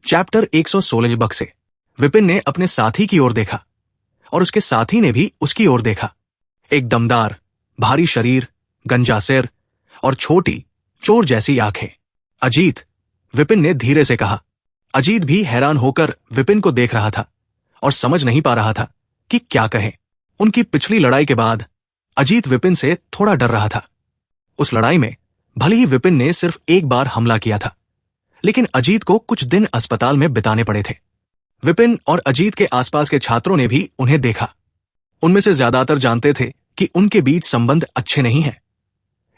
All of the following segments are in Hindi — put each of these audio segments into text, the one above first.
चैप्टर 116 बक्से। विपिन ने अपने साथी की ओर देखा और उसके साथी ने भी उसकी ओर देखा। एक दमदार, भारी शरीर, गंजा सिर और छोटी, चोर जैसी आंखें। अजीत, विपिन ने धीरे से कहा। अजीत भी हैरान होकर विपिन को देख रहा था और समझ नहीं पा रहा था कि क्या कहे। उनकी पिछली लड़ाई के बाद अजीत विपिन से थोड़ा डर रहा था। उस लड़ाई में भले ही विपिन ने सिर्फ एक बार हमला किया था, लेकिन अजीत को कुछ दिन अस्पताल में बिताने पड़े थे। विपिन और अजीत के आसपास के छात्रों ने भी उन्हें देखा। उनमें से ज्यादातर जानते थे कि उनके बीच संबंध अच्छे नहीं हैं,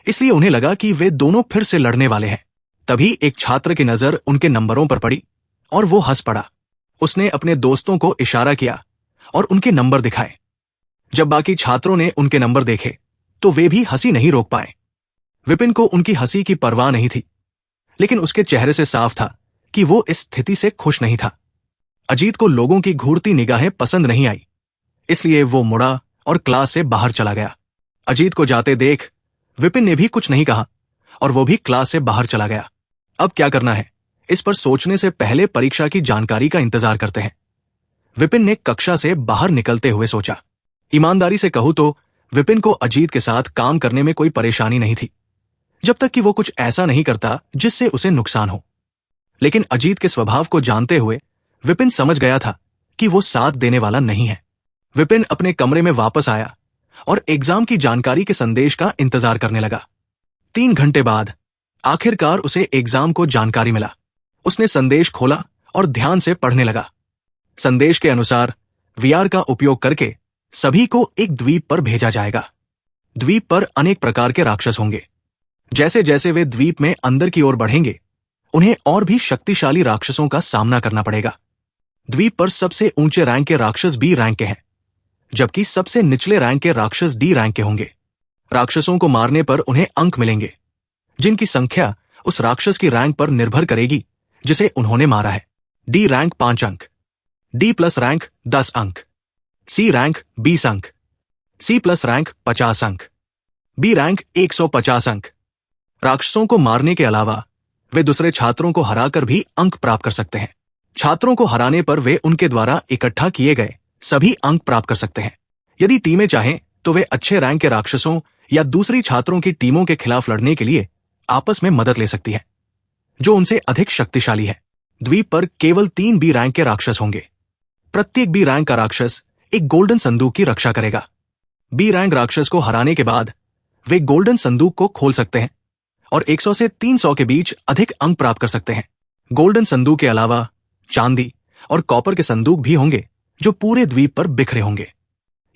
इसलिए उन्हें लगा कि वे दोनों फिर से लड़ने वाले हैं। तभी एक छात्र की नजर उनके नंबरों पर पड़ी और वो हंस पड़ा। उसने अपने दोस्तों को इशारा किया और उनके नंबर दिखाए। जब बाकी छात्रों ने उनके नंबर देखे तो वे भी हंसी नहीं रोक पाए। विपिन को उनकी हंसी की परवाह नहीं थी, लेकिन उसके चेहरे से साफ था कि वो इस स्थिति से खुश नहीं था। अजीत को लोगों की घूरती निगाहें पसंद नहीं आई, इसलिए वो मुड़ा और क्लास से बाहर चला गया। अजीत को जाते देख विपिन ने भी कुछ नहीं कहा और वो भी क्लास से बाहर चला गया। अब क्या करना है, इस पर सोचने से पहले परीक्षा की जानकारी का इंतजार करते हैं, विपिन ने कक्षा से बाहर निकलते हुए सोचा। ईमानदारी से कहूं तो विपिन को अजीत के साथ काम करने में कोई परेशानी नहीं थी, जब तक कि वो कुछ ऐसा नहीं करता जिससे उसे नुकसान हो। लेकिन अजीत के स्वभाव को जानते हुए विपिन समझ गया था कि वो साथ देने वाला नहीं है। विपिन अपने कमरे में वापस आया और एग्जाम की जानकारी के संदेश का इंतजार करने लगा। 3 घंटे बाद आखिरकार उसे एग्जाम को जानकारी मिला। उसने संदेश खोला और ध्यान से पढ़ने लगा। संदेश के अनुसार वीआर का उपयोग करके सभी को एक द्वीप पर भेजा जाएगा। द्वीप पर अनेक प्रकार के राक्षस होंगे। जैसे जैसे वे द्वीप में अंदर की ओर बढ़ेंगे, उन्हें और भी शक्तिशाली राक्षसों का सामना करना पड़ेगा। द्वीप पर सबसे ऊंचे रैंक के राक्षस बी रैंक के हैं, जबकि सबसे निचले रैंक के राक्षस डी रैंक के होंगे। राक्षसों को मारने पर उन्हें अंक मिलेंगे, जिनकी संख्या उस राक्षस की रैंक पर निर्भर करेगी जिसे उन्होंने मारा है। डी रैंक 5 अंक, डी प्लस रैंक 10 अंक, सी रैंक 20 अंक, सी प्लस रैंक 50 अंक, बी रैंक 150 अंक। राक्षसों को मारने के अलावा वे दूसरे छात्रों को हराकर भी अंक प्राप्त कर सकते हैं। छात्रों को हराने पर वे उनके द्वारा इकट्ठा किए गए सभी अंक प्राप्त कर सकते हैं। यदि टीमें चाहें तो वे अच्छे रैंक के राक्षसों या दूसरी छात्रों की टीमों के खिलाफ लड़ने के लिए आपस में मदद ले सकती है, जो उनसे अधिक शक्तिशाली है। द्वीप पर केवल 3 बी रैंक के राक्षस होंगे। प्रत्येक बी रैंक का राक्षस एक गोल्डन संदूक की रक्षा करेगा। बी रैंक राक्षस को हराने के बाद वे गोल्डन संदूक को खोल सकते हैं और 100 से 300 के बीच अधिक अंक प्राप्त कर सकते हैं। गोल्डन संदूक के अलावा चांदी और कॉपर के संदूक भी होंगे, जो पूरे द्वीप पर बिखरे होंगे।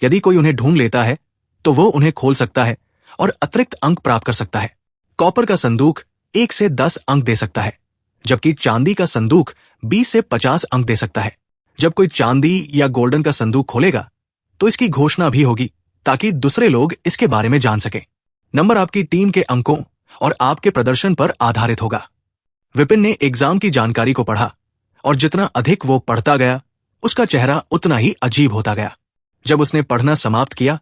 यदि कोई उन्हें ढूंढ लेता है तो वो उन्हें खोल सकता है और अतिरिक्त अंक प्राप्त कर सकता है। कॉपर का संदूक 1 से 10 अंक दे सकता है, जबकि चांदी का संदूक 20 से 50 अंक दे सकता है। जब कोई चांदी या गोल्डन का संदूक खोलेगा तो इसकी घोषणा भी होगी, ताकि दूसरे लोग इसके बारे में जान सकें। नंबर आपकी टीम के अंकों और आपके प्रदर्शन पर आधारित होगा। विपिन ने एग्जाम की जानकारी को पढ़ा और जितना अधिक वो पढ़ता गया, उसका चेहरा उतना ही अजीब होता गया। जब उसने पढ़ना समाप्त किया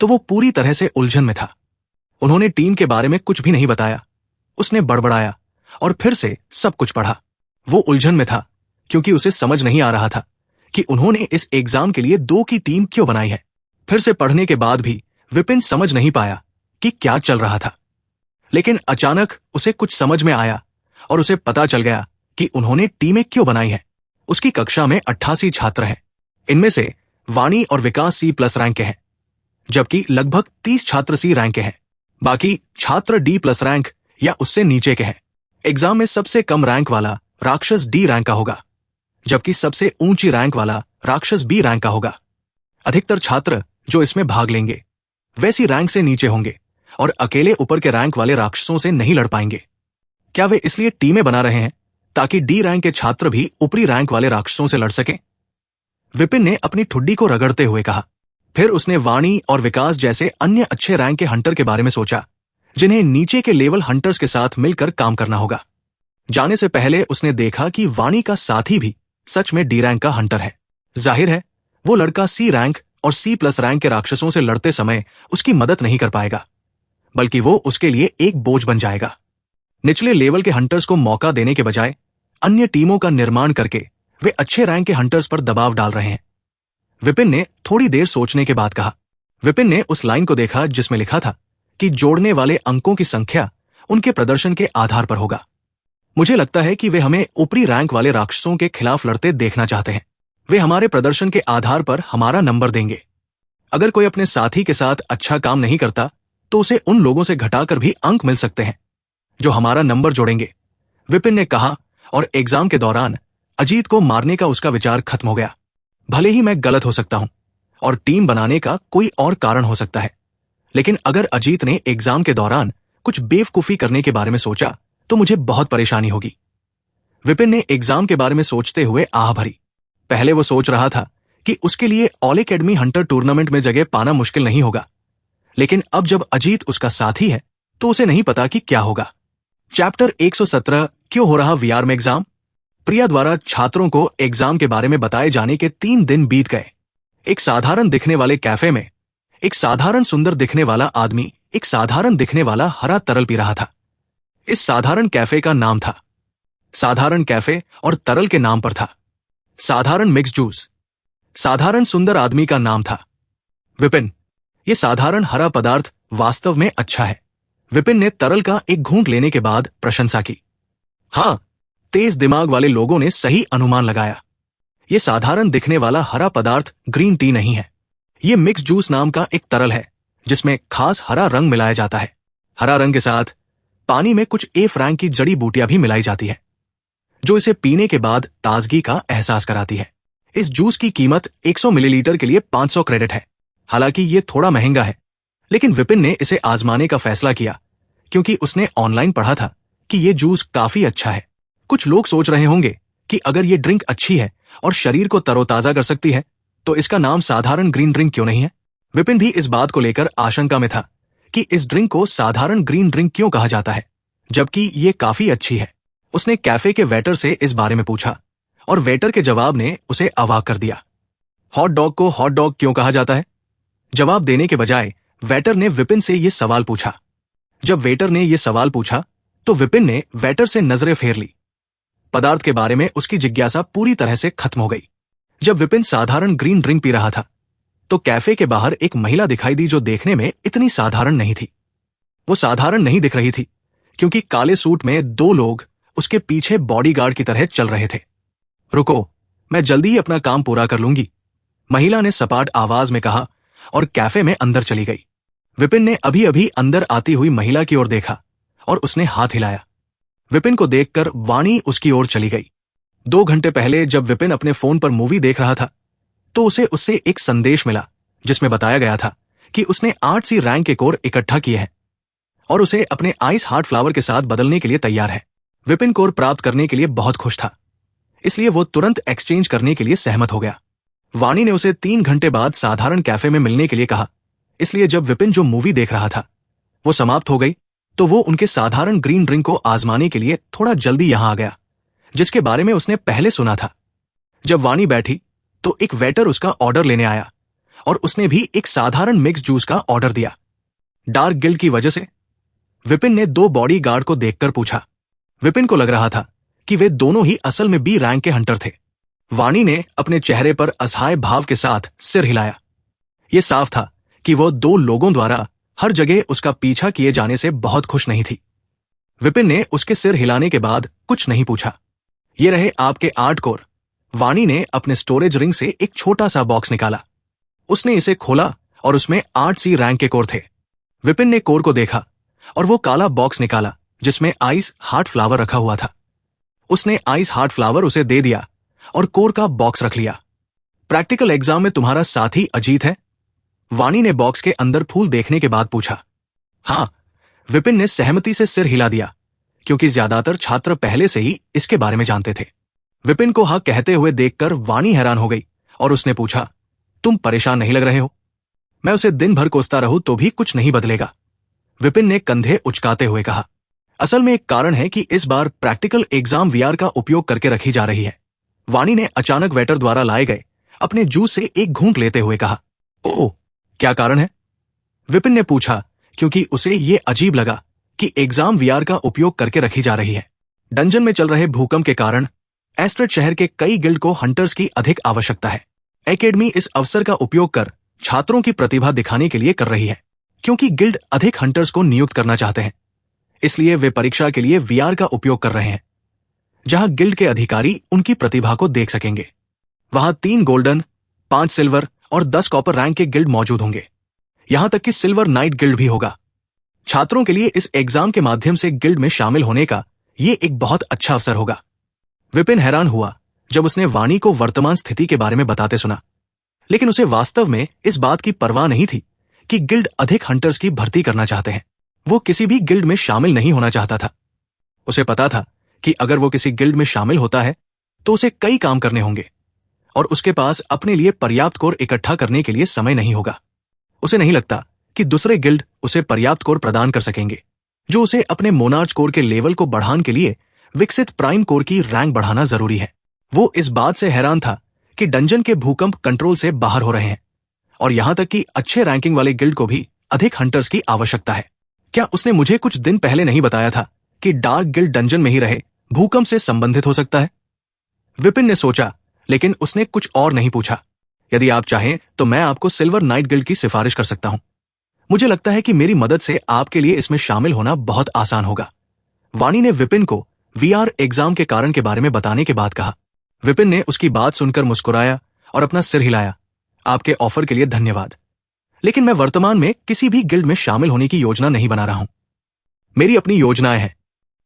तो वो पूरी तरह से उलझन में था। उन्होंने टीम के बारे में कुछ भी नहीं बताया। उसने बड़बड़ाया और फिर से सब कुछ पढ़ा। वो उलझन में था क्योंकि उसे समझ नहीं आ रहा था कि उन्होंने इस एग्जाम के लिए 2 की टीम क्यों बनाई है। फिर से पढ़ने के बाद भी विपिन समझ नहीं पाया कि क्या चल रहा था। लेकिन अचानक उसे कुछ समझ में आया और उसे पता चल गया कि उन्होंने टीमें क्यों बनाई हैं। उसकी कक्षा में 88 छात्र हैं। इनमें से वाणी और विकास सी प्लस रैंक के हैं, जबकि लगभग 30 छात्र सी रैंक के हैं। बाकी छात्र डी प्लस रैंक या उससे नीचे के हैं। एग्जाम में सबसे कम रैंक वाला राक्षस डी रैंक का होगा, जबकि सबसे ऊंची रैंक वाला राक्षस बी रैंक का होगा। अधिकतर छात्र जो इसमें भाग लेंगे वैसी रैंक से नीचे होंगे और अकेले ऊपर के रैंक वाले राक्षसों से नहीं लड़ पाएंगे। क्या वे इसलिए टीमें बना रहे हैं ताकि डी रैंक के छात्र भी ऊपरी रैंक वाले राक्षसों से लड़ सकें? विपिन ने अपनी ठुड्डी को रगड़ते हुए कहा। फिर उसने वाणी और विकास जैसे अन्य अच्छे रैंक के हंटर के बारे में सोचा, जिन्हें नीचे के लेवल हंटर्स के साथ मिलकर काम करना होगा। जाने से पहले उसने देखा कि वाणी का साथी भी सच में डी रैंक का हंटर है। जाहिर है वो लड़का सी रैंक और सी प्लस रैंक के राक्षसों से लड़ते समय उसकी मदद नहीं कर पाएगा, बल्कि वो उसके लिए एक बोझ बन जाएगा। निचले लेवल के हंटर्स को मौका देने के बजाय अन्य टीमों का निर्माण करके वे अच्छे रैंक के हंटर्स पर दबाव डाल रहे हैं। विपिन ने थोड़ी देर सोचने के बाद कहा। विपिन ने उस लाइन को देखा जिसमें लिखा था कि जोड़ने वाले अंकों की संख्या उनके प्रदर्शन के आधार पर होगा। मुझे लगता है कि वे हमें ऊपरी रैंक वाले राक्षसों के खिलाफ लड़ते देखना चाहते हैं। वे हमारे प्रदर्शन के आधार पर हमारा नंबर देंगे। अगर कोई अपने साथी के साथ अच्छा काम नहीं करता तो उसे उन लोगों से घटाकर भी अंक मिल सकते हैं जो हमारा नंबर जोड़ेंगे, विपिन ने कहा। और एग्जाम के दौरान अजीत को मारने का उसका विचार खत्म हो गया। भले ही मैं गलत हो सकता हूं और टीम बनाने का कोई और कारण हो सकता है, लेकिन अगर अजीत ने एग्जाम के दौरान कुछ बेवकूफी करने के बारे में सोचा तो मुझे बहुत परेशानी होगी। विपिन ने एग्जाम के बारे में सोचते हुए आह भरी। पहले वो सोच रहा था कि उसके लिए ऑल एकेडमी हंटर टूर्नामेंट में जगह पाना मुश्किल नहीं होगा, लेकिन अब जब अजीत उसका साथी है तो उसे नहीं पता कि क्या होगा। चैप्टर 117 क्यों हो रहा वीआर में एग्जाम। प्रिया द्वारा छात्रों को एग्जाम के बारे में बताए जाने के 3 दिन बीत गए। एक साधारण दिखने वाले कैफे में एक साधारण सुंदर दिखने वाला आदमी एक साधारण दिखने वाला हरा तरल पी रहा था। इस साधारण कैफे का नाम था साधारण कैफे और तरल के नाम पर था साधारण मिक्स जूस। साधारण सुंदर आदमी का नाम था विपिन। यह साधारण हरा पदार्थ वास्तव में अच्छा है। विपिन ने तरल का एक घूंट लेने के बाद प्रशंसा की। हाँ, तेज दिमाग वाले लोगों ने सही अनुमान लगाया। यह साधारण दिखने वाला हरा पदार्थ ग्रीन टी नहीं है। यह मिक्स जूस नाम का एक तरल है जिसमें खास हरा रंग मिलाया जाता है। हरा रंग के साथ पानी में कुछ ए फ्रैंक की जड़ी बूटियां भी मिलाई जाती है जो इसे पीने के बाद ताजगी का एहसास कराती है। इस जूस की कीमत 100 मिलीलीटर के लिए 500 क्रेडिट है। हालांकि यह थोड़ा महंगा है, लेकिन विपिन ने इसे आजमाने का फैसला किया क्योंकि उसने ऑनलाइन पढ़ा था कि यह जूस काफी अच्छा है। कुछ लोग सोच रहे होंगे कि अगर यह ड्रिंक अच्छी है और शरीर को तरोताजा कर सकती है तो इसका नाम साधारण ग्रीन ड्रिंक क्यों नहीं है। विपिन भी इस बात को लेकर आशंका में था कि इस ड्रिंक को साधारण ग्रीन ड्रिंक क्यों कहा जाता है जबकि यह काफी अच्छी है। उसने कैफे के वेटर से इस बारे में पूछा और वेटर के जवाब ने उसे अवाक कर दिया। हॉट डॉग को हॉट डॉग क्यों कहा जाता है। जवाब देने के बजाय वेटर ने विपिन से यह सवाल पूछा। जब वेटर ने यह सवाल पूछा तो विपिन ने वेटर से नजरें फेर ली। पदार्थ के बारे में उसकी जिज्ञासा पूरी तरह से खत्म हो गई। जब विपिन साधारण ग्रीन ड्रिंक पी रहा था तो कैफे के बाहर एक महिला दिखाई दी जो देखने में इतनी साधारण नहीं थी। वो साधारण नहीं दिख रही थी क्योंकि काले सूट में 2 लोग उसके पीछे बॉडीगार्ड की तरह चल रहे थे। रुको, मैं जल्दी ही अपना काम पूरा कर लूंगी, महिला ने सपाट आवाज में कहा और कैफे में अंदर चली गई। विपिन ने अभी अभी अंदर आती हुई महिला की ओर देखा और उसने हाथ हिलाया। विपिन को देखकर वाणी उसकी ओर चली गई। 2 घंटे पहले जब विपिन अपने फोन पर मूवी देख रहा था तो उसे उससे एक संदेश मिला जिसमें बताया गया था कि उसने 8सी रैंक के कोर इकट्ठा किए हैं और उसे अपने आइस हार्ट फ्लावर के साथ बदलने के लिए तैयार है। विपिन कोर प्राप्त करने के लिए बहुत खुश था, इसलिए वो तुरंत एक्सचेंज करने के लिए सहमत हो गया। वाणी ने उसे 3 घंटे बाद साधारण कैफे में मिलने के लिए कहा, इसलिए जब विपिन जो मूवी देख रहा था वो समाप्त हो गई तो वो उनके साधारण ग्रीन ड्रिंक को आजमाने के लिए थोड़ा जल्दी यहां आ गया जिसके बारे में उसने पहले सुना था। जब वाणी बैठी तो एक वेटर उसका ऑर्डर लेने आया और उसने भी एक साधारण मिक्स जूस का ऑर्डर दिया। डार्क गिल्ड की वजह से, विपिन ने 2 बॉडीगार्ड को देखकर पूछा। विपिन को लग रहा था कि वे दोनों ही असल में बी रैंक के हंटर थे। वाणी ने अपने चेहरे पर असहाय भाव के साथ सिर हिलाया। यह साफ था कि वो 2 लोगों द्वारा हर जगह उसका पीछा किए जाने से बहुत खुश नहीं थी। विपिन ने उसके सिर हिलाने के बाद कुछ नहीं पूछा। ये रहे आपके 8 कोर। वाणी ने अपने स्टोरेज रिंग से एक छोटा सा बॉक्स निकाला। उसने इसे खोला और उसमें 8सी रैंक के कोर थे। विपिन ने कोर को देखा और वो काला बॉक्स निकाला जिसमें आइस हार्ट फ्लावर रखा हुआ था। उसने आइस हार्ट फ्लावर उसे दे दिया और कोर का बॉक्स रख लिया। प्रैक्टिकल एग्जाम में तुम्हारा साथी अजीत है? वाणी ने बॉक्स के अंदर फूल देखने के बाद पूछा। हाँ, विपिन ने सहमति से सिर हिला दिया क्योंकि ज्यादातर छात्र पहले से ही इसके बारे में जानते थे। विपिन को हाँ कहते हुए देखकर वाणी हैरान हो गई और उसने पूछा, तुम परेशान नहीं लग रहे हो? मैं उसे दिन भर कोसता रहूं तो भी कुछ नहीं बदलेगा, विपिन ने कंधे उचकाते हुए कहा। असल में एक कारण है कि इस बार प्रैक्टिकल एग्जाम वीआर का उपयोग करके रखी जा रही है, वाणी ने अचानक वेटर द्वारा लाए गए अपने जूस से एक घूंट लेते हुए कहा। ओह, क्या कारण है? विपिन ने पूछा क्योंकि उसे ये अजीब लगा कि एग्जाम वीआर का उपयोग करके रखी जा रही है। डंजन में चल रहे भूकंप के कारण एस्ट्रेड शहर के कई गिल्ड को हंटर्स की अधिक आवश्यकता है। एकेडमी इस अवसर का उपयोग कर छात्रों की प्रतिभा दिखाने के लिए कर रही है, क्योंकि गिल्ड अधिक हंटर्स को नियुक्त करना चाहते हैं। इसलिए वे परीक्षा के लिए वीआर का उपयोग कर रहे हैं, जहां गिल्ड के अधिकारी उनकी प्रतिभा को देख सकेंगे। वहां 3 गोल्डन, 5 सिल्वर और 10 कॉपर रैंक के गिल्ड मौजूद होंगे। यहां तक कि सिल्वर नाइट गिल्ड भी होगा। छात्रों के लिए इस एग्जाम के माध्यम से गिल्ड में शामिल होने का यह एक बहुत अच्छा अवसर होगा। विपिन हैरान हुआ जब उसने वाणी को वर्तमान स्थिति के बारे में बताते सुना, लेकिन उसे वास्तव में इस बात की परवाह नहीं थी कि गिल्ड अधिक हंटर्स की भर्ती करना चाहते हैं। वो किसी भी गिल्ड में शामिल नहीं होना चाहता था। उसे पता था कि अगर वो किसी गिल्ड में शामिल होता है तो उसे कई काम करने होंगे और उसके पास अपने लिए पर्याप्त कोर इकट्ठा करने के लिए समय नहीं होगा। उसे नहीं लगता कि दूसरे गिल्ड उसे पर्याप्त कोर प्रदान कर सकेंगे, जो उसे अपने मोनार्च कोर के लेवल को बढ़ाने के लिए विकसित प्राइम कोर की रैंक बढ़ाना जरूरी है। वो इस बात से हैरान था कि डंजन के भूकंप कंट्रोल से बाहर हो रहे हैं और यहां तक कि अच्छे रैंकिंग वाले गिल्ड को भी अधिक हंटर्स की आवश्यकता है। क्या उसने मुझे कुछ दिन पहले नहीं बताया था कि डार्क गिल्ड डंजन में ही रहे भूकंप से संबंधित हो सकता है? विपिन ने सोचा, लेकिन उसने कुछ और नहीं पूछा। यदि आप चाहें तो मैं आपको सिल्वर नाइट गिल्ड की सिफारिश कर सकता हूं। मुझे लगता है कि मेरी मदद से आपके लिए इसमें शामिल होना बहुत आसान होगा। वाणी ने विपिन को वीआर एग्जाम के कारण के बारे में बताने के बाद कहा। विपिन ने उसकी बात सुनकर मुस्कुराया और अपना सिर हिलाया। आपके ऑफर के लिए धन्यवाद, लेकिन मैं वर्तमान में किसी भी गिल्ड में शामिल होने की योजना नहीं बना रहा हूं। मेरी अपनी योजनाएं हैं।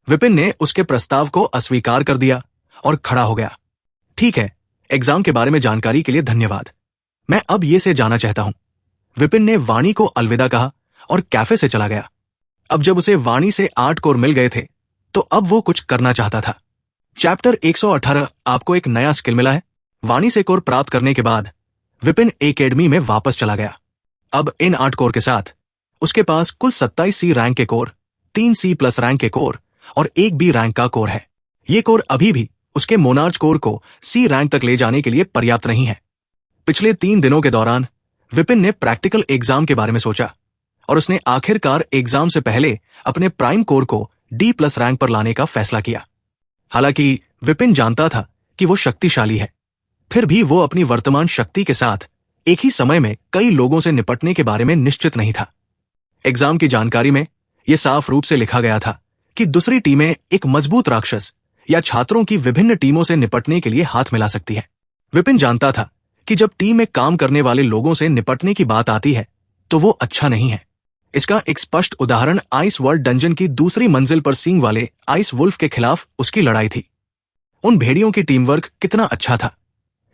विपिन ने उसके प्रस्ताव को अस्वीकार कर दिया और खड़ा हो गया। ठीक है, एग्जाम के बारे में जानकारी के लिए धन्यवाद। मैं अब ये से जाना चाहता हूं। विपिन ने वाणी को अलविदा कहा और कैफे से चला गया। अब जब उसे वाणी से 8 कोर मिल गए थे तो अब वो कुछ करना चाहता था। चैप्टर 118 आपको एक नया स्किल मिला है। वाणी से कोर प्राप्त करने के बाद विपिन एकेडमी में वापस चला गया। अब इन 8 कोर के साथ उसके पास कुल 27 सी रैंक के कोर, 3 सी प्लस रैंक के कोर और 1 बी रैंक का कोर है। ये कोर अभी भी उसके मोनार्च कोर को सी रैंक तक ले जाने के लिए पर्याप्त नहीं है। पिछले 3 दिनों के दौरान विपिन ने प्रैक्टिकल एग्जाम के बारे में सोचा और उसने आखिरकार एग्जाम से पहले अपने प्राइम कोर को डी प्लस रैंक पर लाने का फैसला किया। हालांकि विपिन जानता था कि वो शक्तिशाली है, फिर भी वो अपनी वर्तमान शक्ति के साथ एक ही समय में कई लोगों से निपटने के बारे में निश्चित नहीं था। एग्जाम की जानकारी में यह साफ रूप से लिखा गया था कि दूसरी टीमें एक मजबूत राक्षस या छात्रों की विभिन्न टीमों से निपटने के लिए हाथ मिला सकती है। विपिन जानता था कि जब टीम में काम करने वाले लोगों से निपटने की बात आती है तो वो अच्छा नहीं है। इसका एक स्पष्ट उदाहरण आइस वर्ल्ड डंजन की दूसरी मंजिल पर सींग वाले आइस वुल्फ के खिलाफ उसकी लड़ाई थी। उन भेड़ियों की टीम वर्क कितना अच्छा था,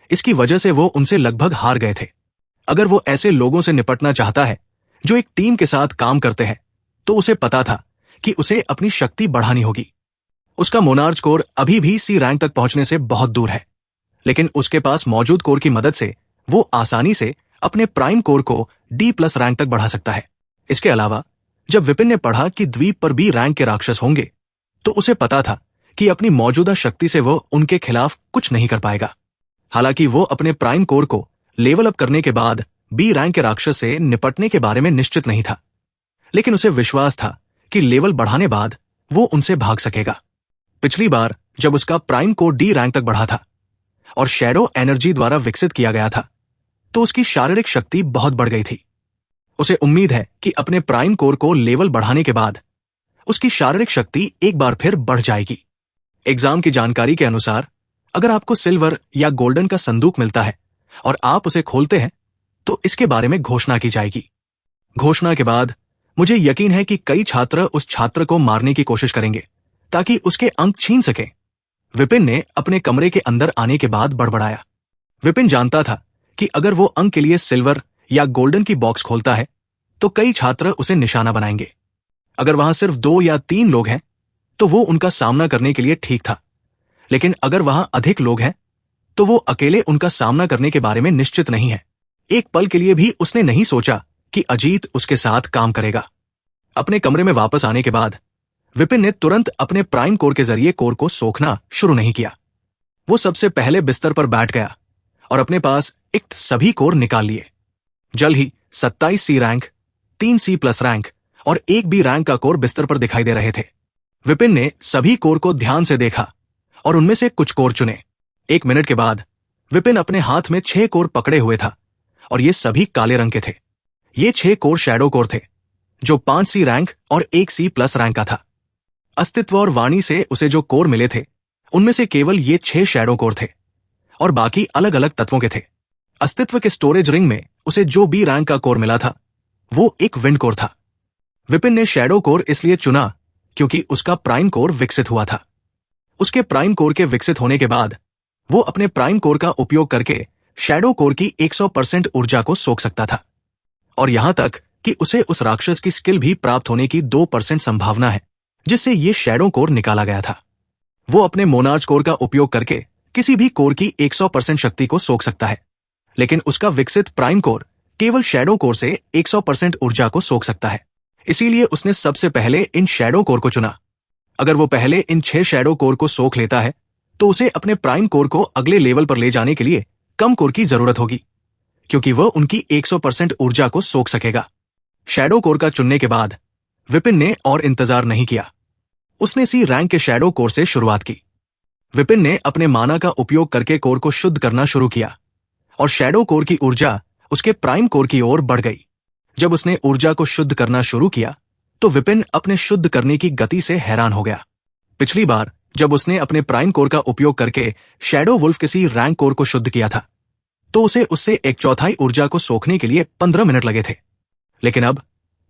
इसकी वजह से वो उनसे लगभग हार गए थे। अगर वो ऐसे लोगों से निपटना चाहता है जो एक टीम के साथ काम करते हैं, तो उसे पता था कि उसे अपनी शक्ति बढ़ानी होगी। उसका मोनार्च कोर अभी भी सी रैंक तक पहुंचने से बहुत दूर है, लेकिन उसके पास मौजूद कोर की मदद से वो आसानी से अपने प्राइम कोर को डी प्लस रैंक तक बढ़ा सकता है। इसके अलावा जब विपिन ने पढ़ा कि द्वीप पर बी रैंक के राक्षस होंगे, तो उसे पता था कि अपनी मौजूदा शक्ति से वो उनके खिलाफ कुछ नहीं कर पाएगा। हालांकि वो अपने प्राइम कोर को लेवल अप करने के बाद बी रैंक के राक्षस से निपटने के बारे में निश्चित नहीं था, लेकिन उसे विश्वास था कि लेवल बढ़ाने बाद वो उनसे भाग सकेगा। पिछली बार जब उसका प्राइम कोर डी रैंक तक बढ़ा था और शैडो एनर्जी द्वारा विकसित किया गया था, तो उसकी शारीरिक शक्ति बहुत बढ़ गई थी। उसे उम्मीद है कि अपने प्राइम कोर को लेवल बढ़ाने के बाद उसकी शारीरिक शक्ति एक बार फिर बढ़ जाएगी। एग्जाम की जानकारी के अनुसार अगर आपको सिल्वर या गोल्डन का संदूक मिलता है और आप उसे खोलते हैं, तो इसके बारे में घोषणा की जाएगी। घोषणा के बाद मुझे यकीन है कि कई छात्र उस छात्र को मारने की कोशिश करेंगे ताकि उसके अंक छीन सके। विपिन ने अपने कमरे के अंदर आने के बाद बड़बड़ाया। विपिन जानता था कि अगर वो अंक के लिए सिल्वर या गोल्डन की बॉक्स खोलता है तो कई छात्र उसे निशाना बनाएंगे। अगर वहां सिर्फ 2 या 3 लोग हैं तो वो उनका सामना करने के लिए ठीक था, लेकिन अगर वहां अधिक लोग हैं तो वो अकेले उनका सामना करने के बारे में निश्चित नहीं है। एक पल के लिए भी उसने नहीं सोचा कि अजीत उसके साथ काम करेगा। अपने कमरे में वापस आने के बाद विपिन ने तुरंत अपने प्राइम कोर के जरिए कोर को सोखना शुरू नहीं किया। वो सबसे पहले बिस्तर पर बैठ गया और अपने पास इक्त सभी कोर निकाल लिए। जल्द ही 27 सी रैंक, 3 सी प्लस रैंक और 1 बी रैंक का कोर बिस्तर पर दिखाई दे रहे थे। विपिन ने सभी कोर को ध्यान से देखा और उनमें से कुछ कोर चुने। 1 मिनट के बाद विपिन अपने हाथ में 6 कोर पकड़े हुए था और ये सभी काले रंग के थे। ये 6 कोर शैडो कोर थे जो 5 सी रैंक और 1 सी प्लस रैंक का था। अस्तित्व और वाणी से उसे जो कोर मिले थे उनमें से केवल ये 6 शैडो कोर थे और बाकी अलग अलग तत्वों के थे। अस्तित्व के स्टोरेज रिंग में उसे जो बी रैंक का कोर मिला था वो एक विंड कोर था। विपिन ने शैडो कोर इसलिए चुना क्योंकि उसका प्राइम कोर विकसित हुआ था। उसके प्राइम कोर के विकसित होने के बाद वो अपने प्राइम कोर का उपयोग करके शैडो कोर की 100% ऊर्जा को सोख सकता था और यहां तक कि उसे उस राक्षस की स्किल भी प्राप्त होने की 2% संभावना है जिससे ये शैडो कोर निकाला गया था। वो अपने मोनार्च कोर का उपयोग करके किसी भी कोर की 100% शक्ति को सोख सकता है, लेकिन उसका विकसित प्राइम कोर केवल शैडो कोर से 100% ऊर्जा को सोख सकता है। इसीलिए उसने सबसे पहले इन शैडो कोर को चुना। अगर वो पहले इन 6 शैडो कोर को सोख लेता है तो उसे अपने प्राइम कोर को अगले लेवल पर ले जाने के लिए कम कोर की जरूरत होगी, क्योंकि वह उनकी 100% ऊर्जा को सोख सकेगा। शैडो कोर का चुनने के बाद विपिन ने और इंतजार नहीं किया। उसने सी रैंक के शैडो कोर से शुरुआत की। विपिन ने अपने माना का उपयोग करके कोर को शुद्ध करना शुरू किया और शैडो कोर की ऊर्जा उसके प्राइम कोर की ओर बढ़ गई। जब उसने ऊर्जा को शुद्ध करना शुरू किया तो विपिन अपने शुद्ध करने की गति से हैरान हो गया। पिछली बार जब उसने अपने प्राइम कोर का उपयोग करके शैडो वुल्फ किसी रैंक कोर को शुद्ध किया था तो उसे उससे 1/4 ऊर्जा को सोखने के लिए 15 मिनट लगे थे, लेकिन अब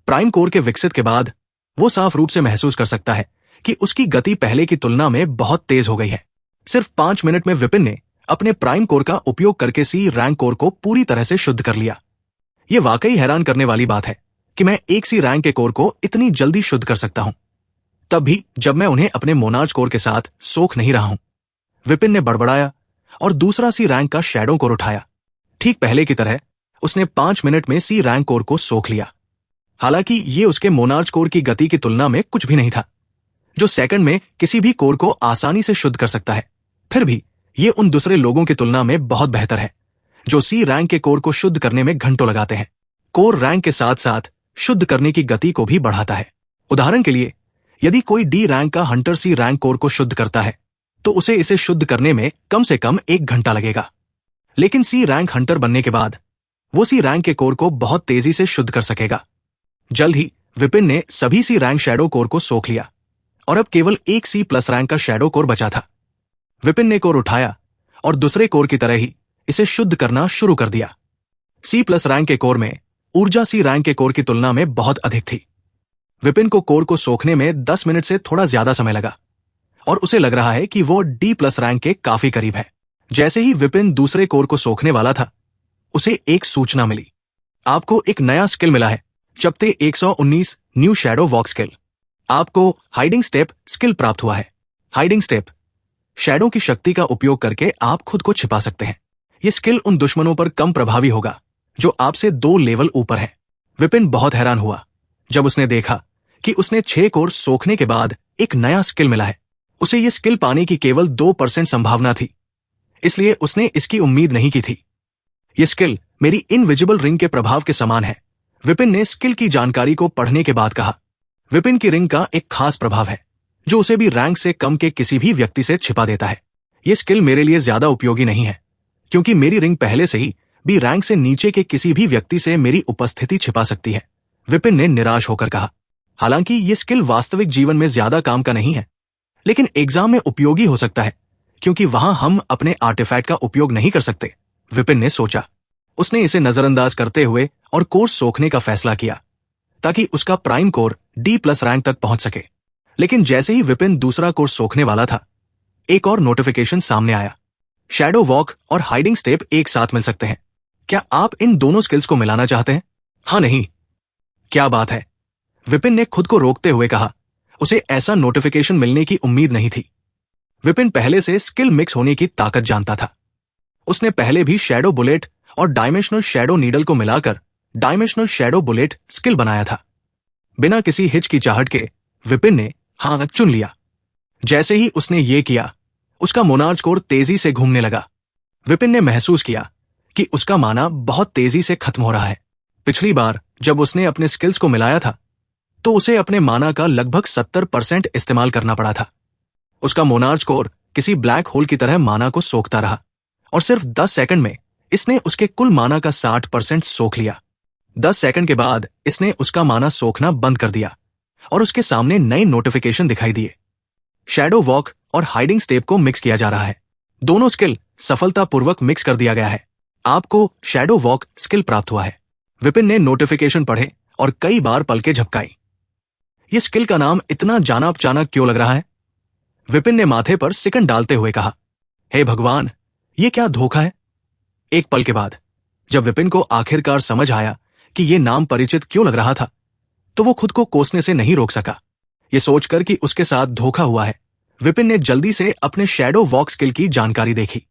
प्राइम कोर के विकसित के बाद वो साफ रूप से महसूस कर सकता है कि उसकी गति पहले की तुलना में बहुत तेज हो गई है। सिर्फ 5 मिनट में विपिन ने अपने प्राइम कोर का उपयोग करके सी रैंक कोर को पूरी तरह से शुद्ध कर लिया। यह वाकई हैरान करने वाली बात है कि मैं 1 सी रैंक के कोर को इतनी जल्दी शुद्ध कर सकता हूं, तब भी जब मैं उन्हें अपने मोनार्च कोर के साथ सोख नहीं रहा हूं। विपिन ने बड़बड़ाया और दूसरा सी रैंक का शैडो कोर उठाया। ठीक पहले की तरह उसने 5 मिनट में सी रैंक कोर को सोख लिया। हालांकि ये उसके मोनार्च कोर की गति की तुलना में कुछ भी नहीं था, जो सेकंड में किसी भी कोर को आसानी से शुद्ध कर सकता है। फिर भी ये उन दूसरे लोगों की तुलना में बहुत बेहतर है जो सी रैंक के कोर को शुद्ध करने में घंटों लगाते हैं। कोर रैंक के साथ साथ शुद्ध करने की गति को भी बढ़ाता है। उदाहरण के लिए, यदि कोई डी रैंक का हंटर सी रैंक कोर को शुद्ध करता है तो उसे इसे शुद्ध करने में कम से कम 1 घंटा लगेगा, लेकिन सी रैंक हंटर बनने के बाद वो सी रैंक के कोर को बहुत तेजी से शुद्ध कर सकेगा। जल्द ही विपिन ने सभी सी रैंक शैडो कोर को सोख लिया और अब केवल 1 सी प्लस रैंक का शैडो कोर बचा था। विपिन ने कोर उठाया और दूसरे कोर की तरह ही इसे शुद्ध करना शुरू कर दिया। सी प्लस रैंक के कोर में ऊर्जा सी रैंक के कोर की तुलना में बहुत अधिक थी। विपिन को कोर को सोखने में 10 मिनट से थोड़ा ज्यादा समय लगा और उसे लग रहा है कि वो डी प्लस रैंक के काफी करीब है। जैसे ही विपिन दूसरे कोर को सोखने वाला था, उसे एक सूचना मिली। आपको एक नया स्किल मिला है, चपते 119 न्यू शैडो वॉक स्किल। आपको हाइडिंग स्टेप स्किल प्राप्त हुआ है। हाइडिंग स्टेप शैडो की शक्ति का उपयोग करके आप खुद को छिपा सकते हैं। यह स्किल उन दुश्मनों पर कम प्रभावी होगा जो आपसे 2 लेवल ऊपर है। विपिन बहुत हैरान हुआ जब उसने देखा कि उसने 6 कोर सोखने के बाद एक नया स्किल मिला है। उसे यह स्किल पाने की केवल 2% संभावना थी, इसलिए उसने इसकी उम्मीद नहीं की थी। यह स्किल मेरी इनविजिबल रिंग के प्रभाव के समान है, विपिन ने स्किल की जानकारी को पढ़ने के बाद कहा। विपिन की रिंग का एक खास प्रभाव है जो उसे भी रैंक से कम के किसी भी व्यक्ति से छिपा देता है। यह स्किल मेरे लिए ज्यादा उपयोगी नहीं है क्योंकि मेरी रिंग पहले से ही भी रैंक से नीचे के किसी भी व्यक्ति से मेरी उपस्थिति छिपा सकती है, विपिन ने निराश होकर कहा। हालांकि यह स्किल वास्तविक जीवन में ज्यादा काम का नहीं है, लेकिन एग्जाम में उपयोगी हो सकता है क्योंकि वहां हम अपने आर्टिफैक्ट का उपयोग नहीं कर सकते, विपिन ने सोचा। उसने इसे नजरअंदाज करते हुए और कोर सोखने का फैसला किया ताकि उसका prime core D plus rank तक पहुंच सके। लेकिन जैसे ही विपिन दूसरा कोर सोखने वाला था, एक और नोटिफिकेशन सामने आया। शैडो वॉक और हाइडिंग स्टेप एक साथ मिल सकते हैं। क्या आप इन दोनों स्किल्स को मिलाना चाहते हैं? हाँ नहीं? क्या बात है, विपिन ने खुद को रोकते हुए कहा। उसे ऐसा नोटिफिकेशन मिलने की उम्मीद नहीं थी। विपिन पहले से स्किल मिक्स होने की ताकत जानता था। उसने पहले भी शैडो बुलेट और डायमेंशनल शैडो नीडल को मिलाकर डायमेंशनल शैडो बुलेट स्किल बनाया था। बिना किसी हिचकिचाहट के विपिन ने हाँ चुन लिया। जैसे ही उसने ये किया, उसका मोनार्च कोर तेजी से घूमने लगा। विपिन ने महसूस किया कि उसका माना बहुत तेजी से खत्म हो रहा है। पिछली बार जब उसने अपने स्किल्स को मिलाया था तो उसे अपने माना का लगभग 70% इस्तेमाल करना पड़ा था। उसका मोनार्च कोर किसी ब्लैक होल की तरह माना को सोखता रहा और सिर्फ 10 सेकंड में इसने उसके कुल माना का 60% सोख लिया। 10 सेकंड के बाद इसने उसका माना सोखना बंद कर दिया और उसके सामने नए नोटिफिकेशन दिखाई दिए। शैडो वॉक और हाइडिंग स्टेप को मिक्स किया जा रहा है। दोनों स्किल सफलतापूर्वक मिक्स कर दिया गया है। आपको शैडो वॉक स्किल प्राप्त हुआ है। विपिन ने नोटिफिकेशन पढ़े और कई बार पलकें झपकाई। यह स्किल का नाम इतना जाना पहचाना क्यों लग रहा है? विपिन ने माथे पर सिकन डालते हुए कहा, हे भगवान, यह क्या धोखा है? एक पल के बाद जब विपिन को आखिरकार समझ आया कि यह नाम परिचित क्यों लग रहा था, तो वो खुद को कोसने से नहीं रोक सका। यह सोचकर कि उसके साथ धोखा हुआ है, विपिन ने जल्दी से अपने शैडो वॉक स्किल की जानकारी देखी।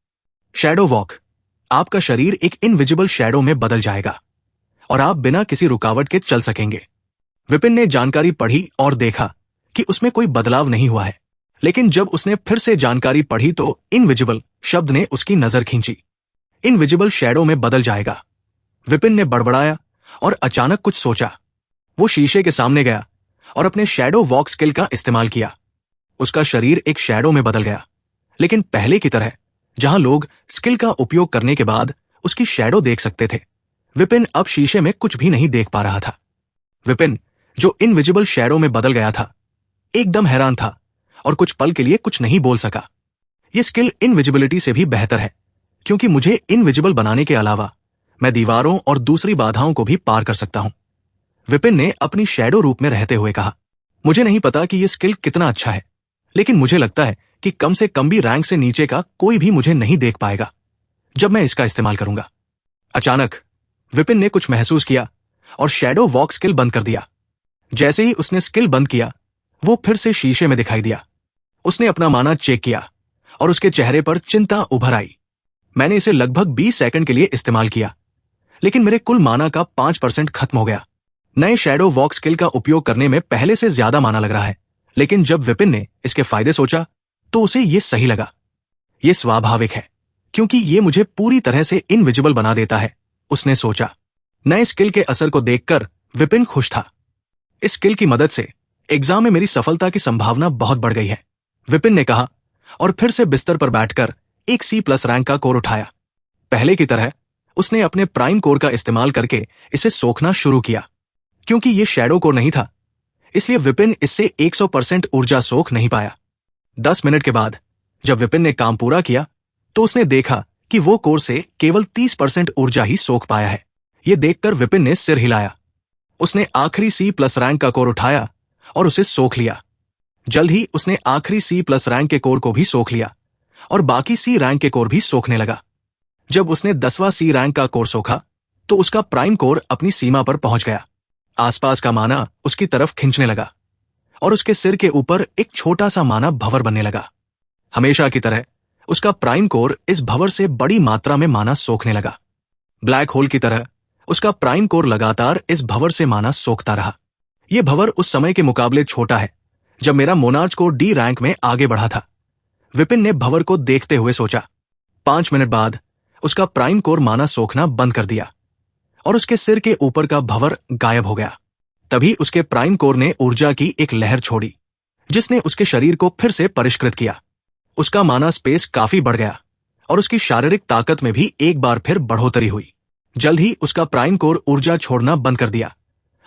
शैडो वॉक, आपका शरीर एक इनविजिबल शैडो में बदल जाएगा और आप बिना किसी रुकावट के चल सकेंगे। विपिन ने जानकारी पढ़ी और देखा कि उसमें कोई बदलाव नहीं हुआ है, लेकिन जब उसने फिर से जानकारी पढ़ी तो इनविजिबल शब्द ने उसकी नजर खींची। इनविजिबल शैडो में बदल जाएगा। विपिन ने बड़बड़ाया और अचानक कुछ सोचा। वो शीशे के सामने गया और अपने शैडो वॉक स्किल का इस्तेमाल किया। उसका शरीर एक शैडो में बदल गया, लेकिन पहले की तरह, जहां लोग स्किल का उपयोग करने के बाद उसकी शैडो देख सकते थे। विपिन अब शीशे में कुछ भी नहीं देख पा रहा था। विपिन, जो इनविजिबल शैडो में बदल गया था, एकदम हैरान था और कुछ पल के लिए कुछ नहीं बोल सका। यह स्किल इनविजिबिलिटी से भी बेहतर है, क्योंकि मुझे इनविजिबल बनाने के अलावा मैं दीवारों और दूसरी बाधाओं को भी पार कर सकता हूं। विपिन ने अपनी शैडो रूप में रहते हुए कहा, मुझे नहीं पता कि यह स्किल कितना अच्छा है, लेकिन मुझे लगता है कि कम से कम भी रैंक से नीचे का कोई भी मुझे नहीं देख पाएगा जब मैं इसका इस्तेमाल करूंगा। अचानक विपिन ने कुछ महसूस किया और शैडो वॉक स्किल बंद कर दिया। जैसे ही उसने स्किल बंद किया, वो फिर से शीशे में दिखाई दिया। उसने अपना माना चेक किया और उसके चेहरे पर चिंता उभर आई। मैंने इसे लगभग 20 सेकंड के लिए इस्तेमाल किया, लेकिन मेरे कुल माना का 5% खत्म हो गया। नए शैडो वॉक स्किल का उपयोग करने में पहले से ज्यादा माना लग रहा है, लेकिन जब विपिन ने इसके फायदे सोचा तो उसे यह सही लगा। यह स्वाभाविक है, क्योंकि यह मुझे पूरी तरह से इनविजिबल बना देता है, उसने सोचा। नए स्किल के असर को देखकर विपिन खुश था। इस स्किल की मदद से एग्जाम में मेरी सफलता की संभावना बहुत बढ़ गई है, विपिन ने कहा और फिर से बिस्तर पर बैठकर एक C+ रैंक का कोर उठाया। पहले की तरह उसने अपने प्राइम कोर का इस्तेमाल करके इसे सोखना शुरू किया। क्योंकि यह शैडो कोर नहीं था, इसलिए विपिन इससे 100% ऊर्जा सोख नहीं पाया। 10 मिनट के बाद जब विपिन ने काम पूरा किया तो उसने देखा कि वो कोर से केवल 30% ऊर्जा ही सोख पाया है। यह देखकर विपिन ने सिर हिलाया। उसने आखिरी C+ रैंक का कोर उठाया और उसे सोख लिया। जल्द ही उसने आखिरी C+ रैंक के कोर को भी सोख लिया और बाकी C रैंक के कोर भी सोखने लगा। जब उसने 10वां C रैंक का कोर सोखा तो उसका प्राइम कोर अपनी सीमा पर पहुंच गया। आसपास का माना उसकी तरफ खींचने लगा और उसके सिर के ऊपर एक छोटा सा माना भंवर बनने लगा। हमेशा की तरह उसका प्राइम कोर इस भंवर से बड़ी मात्रा में माना सोखने लगा। ब्लैक होल की तरह उसका प्राइम कोर लगातार इस भंवर से माना सोखता रहा। यह भंवर उस समय के मुकाबले छोटा है जब मेरा मोनार्च कोर D रैंक में आगे बढ़ा था, विपिन ने भंवर को देखते हुए सोचा। 5 मिनट बाद उसका प्राइम कोर माना सोखना बंद कर दिया और उसके सिर के ऊपर का भंवर गायब हो गया। तभी उसके प्राइम कोर ने ऊर्जा की एक लहर छोड़ी, जिसने उसके शरीर को फिर से परिष्कृत किया। उसका माना स्पेस काफी बढ़ गया और उसकी शारीरिक ताकत में भी एक बार फिर बढ़ोतरी हुई। जल्द ही उसका प्राइम कोर ऊर्जा छोड़ना बंद कर दिया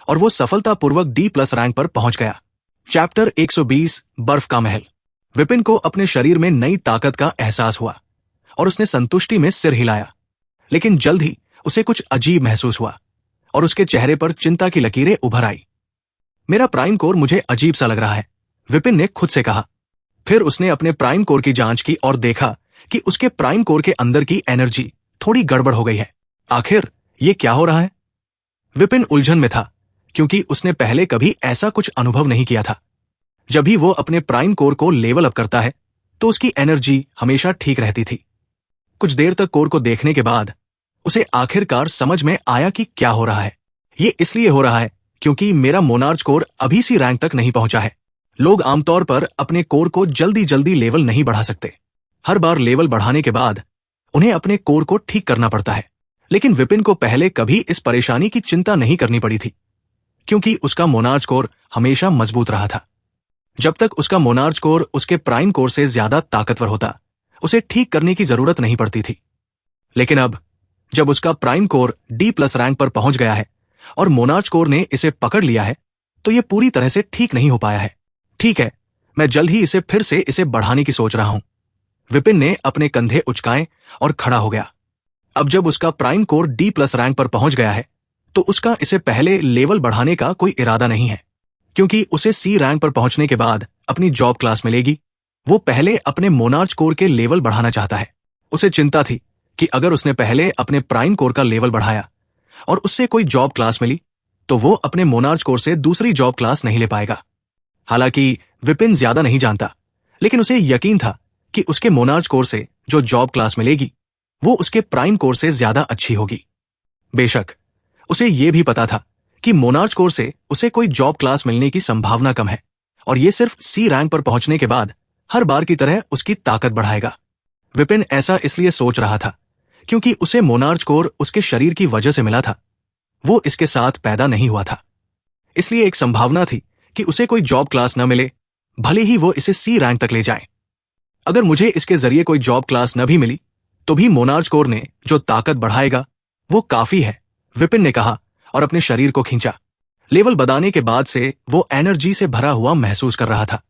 और वो सफलतापूर्वक D+ रैंक पर पहुंच गया। चैप्टर 120 बर्फ का महल। विपिन को अपने शरीर में नई ताकत का एहसास हुआ और उसने संतुष्टि में सिर हिलाया, लेकिन जल्द ही उसे कुछ अजीब महसूस हुआ और उसके चेहरे पर चिंता की लकीरें उभर आई। मेरा प्राइम कोर मुझे अजीब सा लग रहा है, विपिन ने खुद से कहा। फिर उसने अपने प्राइम कोर की जांच की और देखा कि उसके प्राइम कोर के अंदर की एनर्जी थोड़ी गड़बड़ हो गई है। आखिर ये क्या हो रहा है? विपिन उलझन में था, क्योंकि उसने पहले कभी ऐसा कुछ अनुभव नहीं किया था। जब भी वो अपने प्राइम कोर को लेवल अप करता है तो उसकी एनर्जी हमेशा ठीक रहती थी। कुछ देर तक कोर को देखने के बाद उसे आखिरकार समझ में आया कि क्या हो रहा है। ये इसलिए हो रहा है क्योंकि मेरा मोनार्च कोर अभी सी रैंक तक नहीं पहुंचा है। लोग आमतौर पर अपने कोर को जल्दी जल्दी लेवल नहीं बढ़ा सकते। हर बार लेवल बढ़ाने के बाद उन्हें अपने कोर को ठीक करना पड़ता है, लेकिन विपिन को पहले कभी इस परेशानी की चिंता नहीं करनी पड़ी थी, क्योंकि उसका मोनार्च कोर हमेशा मजबूत रहा था। जब तक उसका मोनार्च कोर उसके प्राइम कोर से ज्यादा ताकतवर होता, उसे ठीक करने की जरूरत नहीं पड़ती थी। लेकिन अब जब उसका प्राइम कोर D+ रैंक पर पहुंच गया है और मोनार्च कोर ने इसे पकड़ लिया है, तो यह पूरी तरह से ठीक नहीं हो पाया है। ठीक है, मैं जल्द ही फिर से इसे बढ़ाने की सोच रहा हूं। विपिन ने अपने कंधे उचकाए और खड़ा हो गया। अब जब उसका प्राइम कोर D+ रैंक पर पहुंच गया है, तो उसका इसे पहले लेवल बढ़ाने का कोई इरादा नहीं है, क्योंकि उसे C रैंक पर पहुंचने के बाद अपनी जॉब क्लास मिलेगी। वो पहले अपने मोनार्च कोर के लेवल बढ़ाना चाहता है। उसे चिंता थी कि अगर उसने पहले अपने प्राइम कोर का लेवल बढ़ाया और उससे कोई जॉब क्लास मिली, तो वो अपने मोनार्च कोर से दूसरी जॉब क्लास नहीं ले पाएगा। हालांकि विपिन ज्यादा नहीं जानता, लेकिन उसे यकीन था कि उसके मोनार्च कोर से जो जॉब क्लास मिलेगी, वो उसके प्राइम कोर से ज्यादा अच्छी होगी। बेशक उसे यह भी पता था कि मोनार्च कोर से उसे कोई जॉब क्लास मिलने की संभावना कम है, और यह सिर्फ C रैंक पर पहुंचने के बाद हर बार की तरह उसकी ताकत बढ़ाएगा। विपिन ऐसा इसलिए सोच रहा था क्योंकि उसे मोनार्च कोर उसके शरीर की वजह से मिला था। वो इसके साथ पैदा नहीं हुआ था, इसलिए एक संभावना थी कि उसे कोई जॉब क्लास न मिले, भले ही वो इसे C रैंक तक ले जाए। अगर मुझे इसके जरिए कोई जॉब क्लास न भी मिली, तो भी मोनार्च कोर ने जो ताकत बढ़ाएगा वो काफी है, विपिन ने कहा और अपने शरीर को खींचा। लेवल बढ़ाने के बाद से वो एनर्जी से भरा हुआ महसूस कर रहा था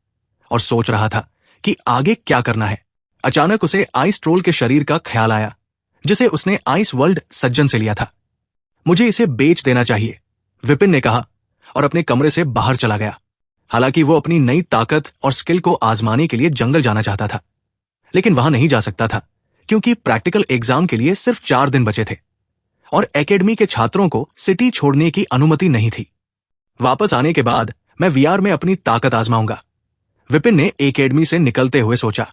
और सोच रहा था कि आगे क्या करना है। अचानक उसे आइस ट्रोल के शरीर का ख्याल आया, जिसे उसने आइस वर्ल्ड सज्जन से लिया था। मुझे इसे बेच देना चाहिए, विपिन ने कहा और अपने कमरे से बाहर चला गया। हालांकि वो अपनी नई ताकत और स्किल को आजमाने के लिए जंगल जाना चाहता था, लेकिन वहां नहीं जा सकता था क्योंकि प्रैक्टिकल एग्जाम के लिए सिर्फ 4 दिन बचे थे और एकेडमी के छात्रों को सिटी छोड़ने की अनुमति नहीं थी। वापस आने के बाद मैं VR में अपनी ताकत आजमाऊंगा, विपिन ने एकेडमी से निकलते हुए सोचा।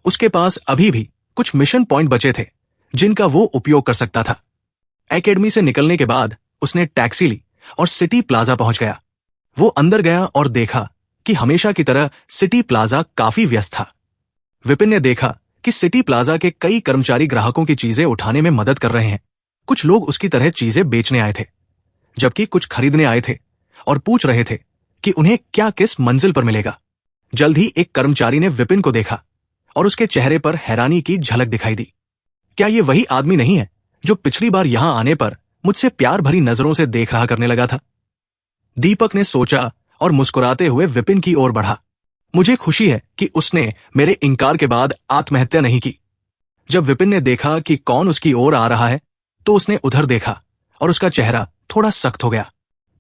उसके पास अभी भी कुछ मिशन पॉइंट बचे थे जिनका वो उपयोग कर सकता था। एकेडमी से निकलने के बाद उसने टैक्सी ली और सिटी प्लाजा पहुंच गया। वो अंदर गया और देखा कि हमेशा की तरह सिटी प्लाजा काफी व्यस्त था। विपिन ने देखा कि सिटी प्लाजा के कई कर्मचारी ग्राहकों की चीजें उठाने में मदद कर रहे हैं। कुछ लोग उसकी तरह चीजें बेचने आए थे, जबकि कुछ खरीदने आए थे और पूछ रहे थे कि उन्हें क्या किस मंजिल पर मिलेगा। जल्द ही एक कर्मचारी ने विपिन को देखा और उसके चेहरे पर हैरानी की झलक दिखाई दी। क्या ये वही आदमी नहीं है जो पिछली बार यहां आने पर मुझसे प्यार भरी नजरों से देख रहा करने लगा था? दीपक ने सोचा और मुस्कुराते हुए विपिन की ओर बढ़ा। मुझे खुशी है कि उसने मेरे इनकार के बाद आत्महत्या नहीं की। जब विपिन ने देखा कि कौन उसकी ओर आ रहा है, तो उसने उधर देखा और उसका चेहरा थोड़ा सख्त हो गया।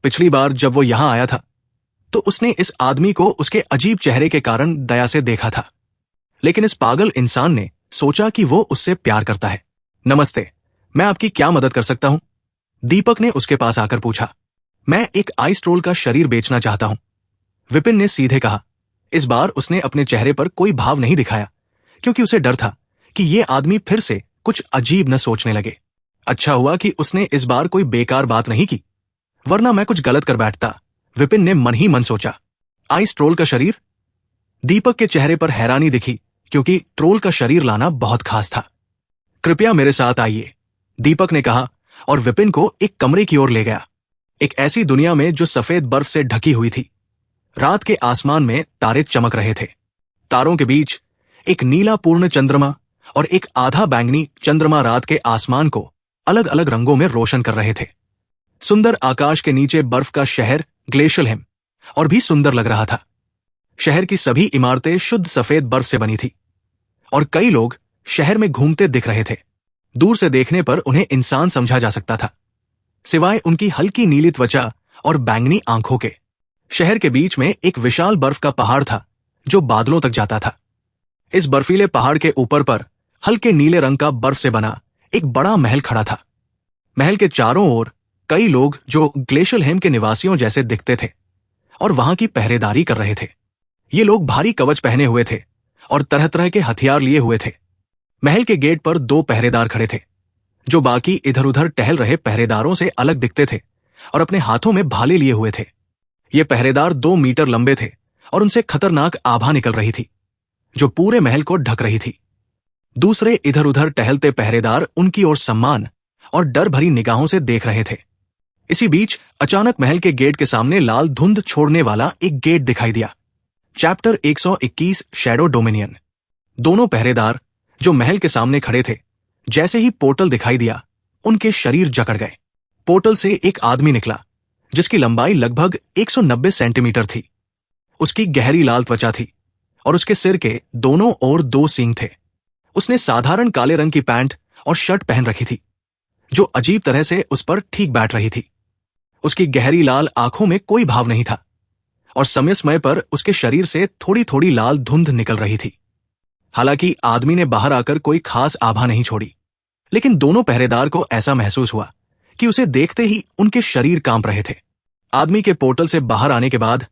पिछली बार जब वो यहां आया था, तो उसने इस आदमी को उसके अजीब चेहरे के कारण दया से देखा था, लेकिन इस पागल इंसान ने सोचा कि वो उससे प्यार करता है। नमस्ते, मैं आपकी क्या मदद कर सकता हूं? दीपक ने उसके पास आकर पूछा। मैं एक आइस ट्रोल का शरीर बेचना चाहता हूं, विपिन ने सीधे कहा। इस बार उसने अपने चेहरे पर कोई भाव नहीं दिखाया, क्योंकि उसे डर था कि ये आदमी फिर से कुछ अजीब न सोचने लगे। अच्छा हुआ कि उसने इस बार कोई बेकार बात नहीं की, वरना मैं कुछ गलत कर बैठता, विपिन ने मन ही मन सोचा। आइस ट्रोल का शरीर? दीपक के चेहरे पर हैरानी दिखी, क्योंकि ट्रोल का शरीर लाना बहुत खास था। कृपया मेरे साथ आइए, दीपक ने कहा और विपिन को एक कमरे की ओर ले गया। एक ऐसी दुनिया में जो सफेद बर्फ से ढकी हुई थी। रात के आसमान में तारे चमक रहे थे। तारों के बीच एक नीला पूर्ण चंद्रमा और एक आधा बैंगनी चंद्रमा रात के आसमान को अलग अलग रंगों में रोशन कर रहे थे। सुंदर आकाश के नीचे बर्फ का शहर ग्लेशियल हिम और भी सुंदर लग रहा था। शहर की सभी इमारतें शुद्ध सफेद बर्फ से बनी थी और कई लोग शहर में घूमते दिख रहे थे। दूर से देखने पर उन्हें इंसान समझा जा सकता था, सिवाय उनकी हल्की नीली त्वचा और बैंगनी आंखों के। शहर के बीच में एक विशाल बर्फ का पहाड़ था जो बादलों तक जाता था। इस बर्फीले पहाड़ के ऊपर पर हल्के नीले रंग का बर्फ से बना एक बड़ा महल खड़ा था। महल के चारों ओर कई लोग जो ग्लेशियल हिम के निवासियों जैसे दिखते थे और वहां की पहरेदारी कर रहे थे। ये लोग भारी कवच पहने हुए थे और तरह तरह के हथियार लिए हुए थे। महल के गेट पर 2 पहरेदार खड़े थे, जो बाकी इधर उधर टहल रहे पहरेदारों से अलग दिखते थे और अपने हाथों में भाले लिए हुए थे। ये पहरेदार 2 मीटर लंबे थे और उनसे खतरनाक आभा निकल रही थी, जो पूरे महल को ढक रही थी। दूसरे इधर उधर टहलते पहरेदार उनकी ओर सम्मान और डर भरी निगाहों से देख रहे थे। इसी बीच अचानक महल के गेट के सामने लाल धुंध छोड़ने वाला एक गेट दिखाई दिया। Chapter 121 shadow dominion. दोनों पहरेदार जो महल के सामने खड़े थे, जैसे ही पोर्टल दिखाई दिया उनके शरीर जकड़ गए। पोर्टल से एक आदमी निकला जिसकी लंबाई लगभग 190 सेंटीमीटर थी। उसकी गहरी लाल त्वचा थी और उसके सिर के दोनों ओर 2 सींग थे। उसने साधारण काले रंग की पैंट और शर्ट पहन रखी थी जो अजीब तरह से उस पर ठीक बैठ रही थी। उसकी गहरी लाल आंखों में कोई भाव नहीं था और समय समय पर उसके शरीर से थोड़ी थोड़ी लाल धुंध निकल रही थी। हालांकि आदमी ने बाहर आकर कोई खास आभा नहीं छोड़ी, लेकिन दोनों पहरेदार को ऐसा महसूस हुआ कि उसे देखते ही उनके शरीर कांप रहे थे। आदमी के पोर्टल से बाहर आने के बाद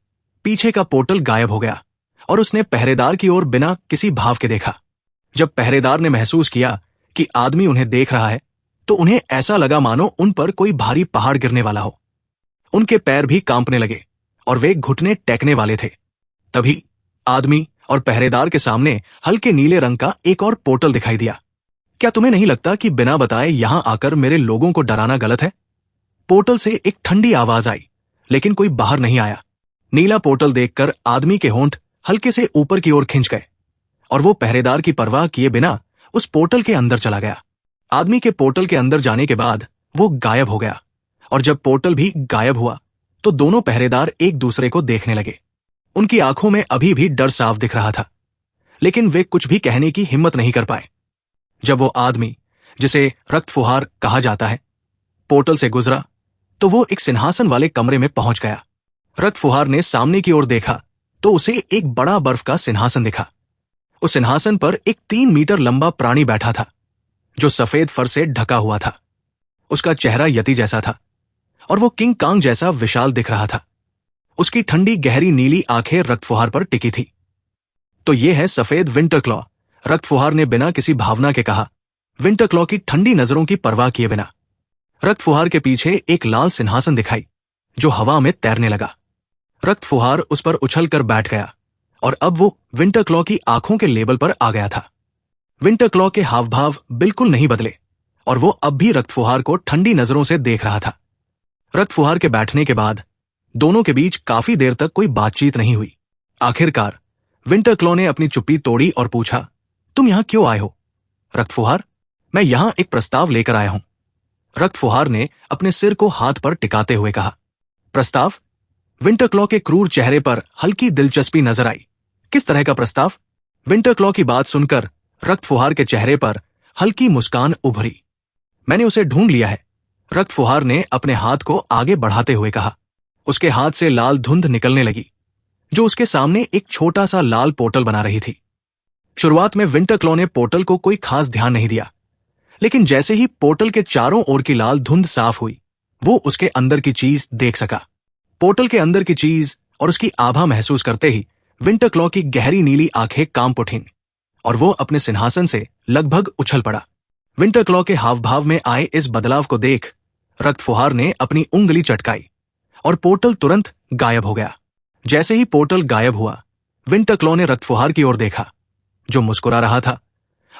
पीछे का पोर्टल गायब हो गया और उसने पहरेदार की ओर बिना किसी भाव के देखा। जब पहरेदार ने महसूस किया कि आदमी उन्हें देख रहा है तो उन्हें ऐसा लगा मानो उन पर कोई भारी पहाड़ गिरने वाला हो। उनके पैर भी कांपने लगे और वे घुटने टेकने वाले थे। तभी आदमी और पहरेदार के सामने हल्के नीले रंग का एक और पोर्टल दिखाई दिया। क्या तुम्हें नहीं लगता कि बिना बताए यहां आकर मेरे लोगों को डराना गलत है? पोर्टल से एक ठंडी आवाज आई, लेकिन कोई बाहर नहीं आया। नीला पोर्टल देखकर आदमी के होंठ हल्के से ऊपर की ओर खिंच गए और वो पहरेदार की परवाह किए बिना उस पोर्टल के अंदर चला गया। आदमी के पोर्टल के अंदर जाने के बाद वो गायब हो गया और जब पोर्टल भी गायब हुआ तो दोनों पहरेदार एक दूसरे को देखने लगे। उनकी आंखों में अभी भी डर साफ दिख रहा था, लेकिन वे कुछ भी कहने की हिम्मत नहीं कर पाए। जब वो आदमी, जिसे रक्त फुहार कहा जाता है, पोर्टल से गुजरा तो वो एक सिंहासन वाले कमरे में पहुंच गया। रक्त फुहार ने सामने की ओर देखा तो उसे एक बड़ा बर्फ का सिंहासन दिखा। उस सिंहासन पर एक 3 मीटर लंबा प्राणी बैठा था जो सफेद फर से ढका हुआ था। उसका चेहरा यति जैसा था और वो किंग कांग जैसा विशाल दिख रहा था। उसकी ठंडी गहरी नीली आंखें रक्त फुहार पर टिकी थी। तो ये है सफेद विंटर क्लॉ, रक्त फुहार ने बिना किसी भावना के कहा, विंटर क्लॉ की ठंडी नजरों की परवाह किए बिना। रक्त फुहार के पीछे एक लाल सिंहासन दिखाई जो हवा में तैरने लगा। रक्त फुहार उस पर उछलकर बैठ गया और अब वो विंटर क्लॉ की आंखों के लेवल पर आ गया था। विंटर क्लॉ के हाव भाव बिल्कुल नहीं बदले और वो अब भी रक्त फुहार को ठंडी नजरों से देख रहा था। रक्त फुहार के बैठने के बाद दोनों के बीच काफी देर तक कोई बातचीत नहीं हुई। आखिरकार विंटर क्लॉ ने अपनी चुप्पी तोड़ी और पूछा, तुम यहां क्यों आए हो? रक्त फुहार, मैं यहां एक प्रस्ताव लेकर आया हूं। रक्त फुहार ने अपने सिर को हाथ पर टिकाते हुए कहा। प्रस्ताव? विंटर क्लॉ के क्रूर चेहरे पर हल्की दिलचस्पी नजर आई। किस तरह का प्रस्ताव? विंटर क्लॉ की बात सुनकर रक्त फुहार के चेहरे पर हल्की मुस्कान उभरी। मैंने उसे ढूंढ लिया है, रक्त फुहार ने अपने हाथ को आगे बढ़ाते हुए कहा। उसके हाथ से लाल धुंध निकलने लगी जो उसके सामने एक छोटा सा लाल पोर्टल बना रही थी। शुरुआत में विंटर क्लॉ ने पोर्टल को कोई खास ध्यान नहीं दिया, लेकिन जैसे ही पोर्टल के चारों ओर की लाल धुंध साफ हुई, वो उसके अंदर की चीज देख सका। पोर्टल के अंदर की चीज और उसकी आभा महसूस करते ही विंटर क्लॉ की गहरी नीली आंखें कांप उठीं और वो अपने सिंहासन से लगभग उछल पड़ा। विंटर क्लॉ के हाव भाव में आए इस बदलाव को देख रक्त फुहार ने अपनी उंगली चटकाई और पोर्टल तुरंत गायब हो गया। जैसे ही पोर्टल गायब हुआ, विंटर क्लॉ ने रक्त फुहार की ओर देखा जो मुस्कुरा रहा था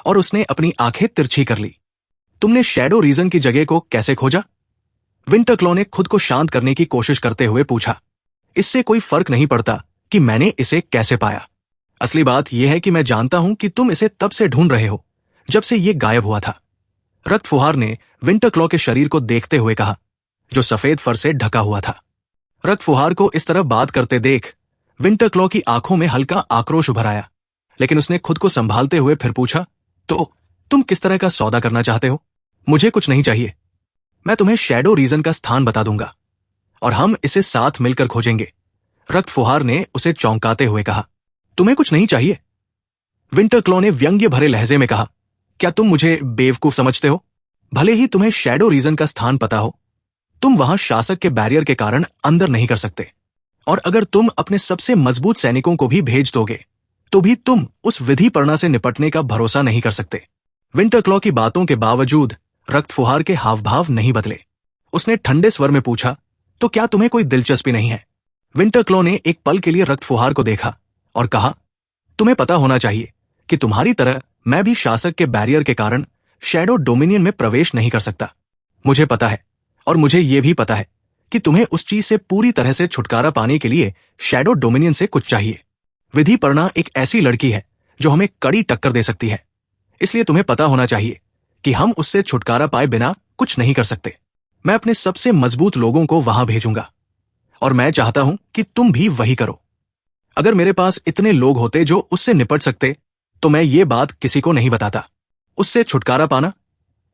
और उसने अपनी आंखें तिरछी कर ली। तुमने शैडो रीजन की जगह को कैसे खोजा? विंटर क्लॉ ने खुद को शांत करने की कोशिश करते हुए पूछा। इससे कोई फर्क नहीं पड़ता कि मैंने इसे कैसे पाया। असली बात यह है कि मैं जानता हूं कि तुम इसे तब से ढूंढ रहे हो जब से यह गायब हुआ था। रक्त फुहार ने विंटर क्लॉ के शरीर को देखते हुए कहा जो सफेद फर से ढका हुआ था। रक्त फुहार को इस तरह बात करते देख विंटर क्लॉ की आंखों में हल्का आक्रोश उभर आया, लेकिन उसने खुद को संभालते हुए फिर पूछा, तो तुम किस तरह का सौदा करना चाहते हो? मुझे कुछ नहीं चाहिए। मैं तुम्हें शैडो रीजन का स्थान बता दूंगा और हम इसे साथ मिलकर खोजेंगे। रक्त फुहार ने उसे चौंकाते हुए कहा। तुम्हें कुछ नहीं चाहिए? विंटर क्लॉ ने व्यंग्य भरे लहजे में कहा। क्या तुम मुझे बेवकूफ समझते हो? भले ही तुम्हें शैडो रीजन का स्थान पता हो, तुम वहां शासक के बैरियर के कारण अंदर नहीं कर सकते, और अगर तुम अपने सबसे मजबूत सैनिकों को भी भेज दोगे तो भी तुम उस विधिपर्णा से निपटने का भरोसा नहीं कर सकते। विंटर क्लॉ की बातों के बावजूद रक्त फुहार के हाव भाव नहीं बदले। उसने ठंडे स्वर में पूछा, तो क्या तुम्हें कोई दिलचस्पी नहीं है? विंटर क्लॉ ने एक पल के लिए रक्त फुहार को देखा और कहा, तुम्हें पता होना चाहिए कि तुम्हारी तरह मैं भी शासक के बैरियर के कारण शैडो डोमिनियन में प्रवेश नहीं कर सकता। मुझे पता है, और मुझे यह भी पता है कि तुम्हें उस चीज से पूरी तरह से छुटकारा पाने के लिए शैडो डोमिनियन से कुछ चाहिए। विधि पर्णा एक ऐसी लड़की है जो हमें कड़ी टक्कर दे सकती है, इसलिए तुम्हें पता होना चाहिए कि हम उससे छुटकारा पाए बिना कुछ नहीं कर सकते। मैं अपने सबसे मजबूत लोगों को वहां भेजूंगा और मैं चाहता हूं कि तुम भी वही करो। अगर मेरे पास इतने लोग होते जो उससे निपट सकते तो मैं ये बात किसी को नहीं बताता। उससे छुटकारा पाना।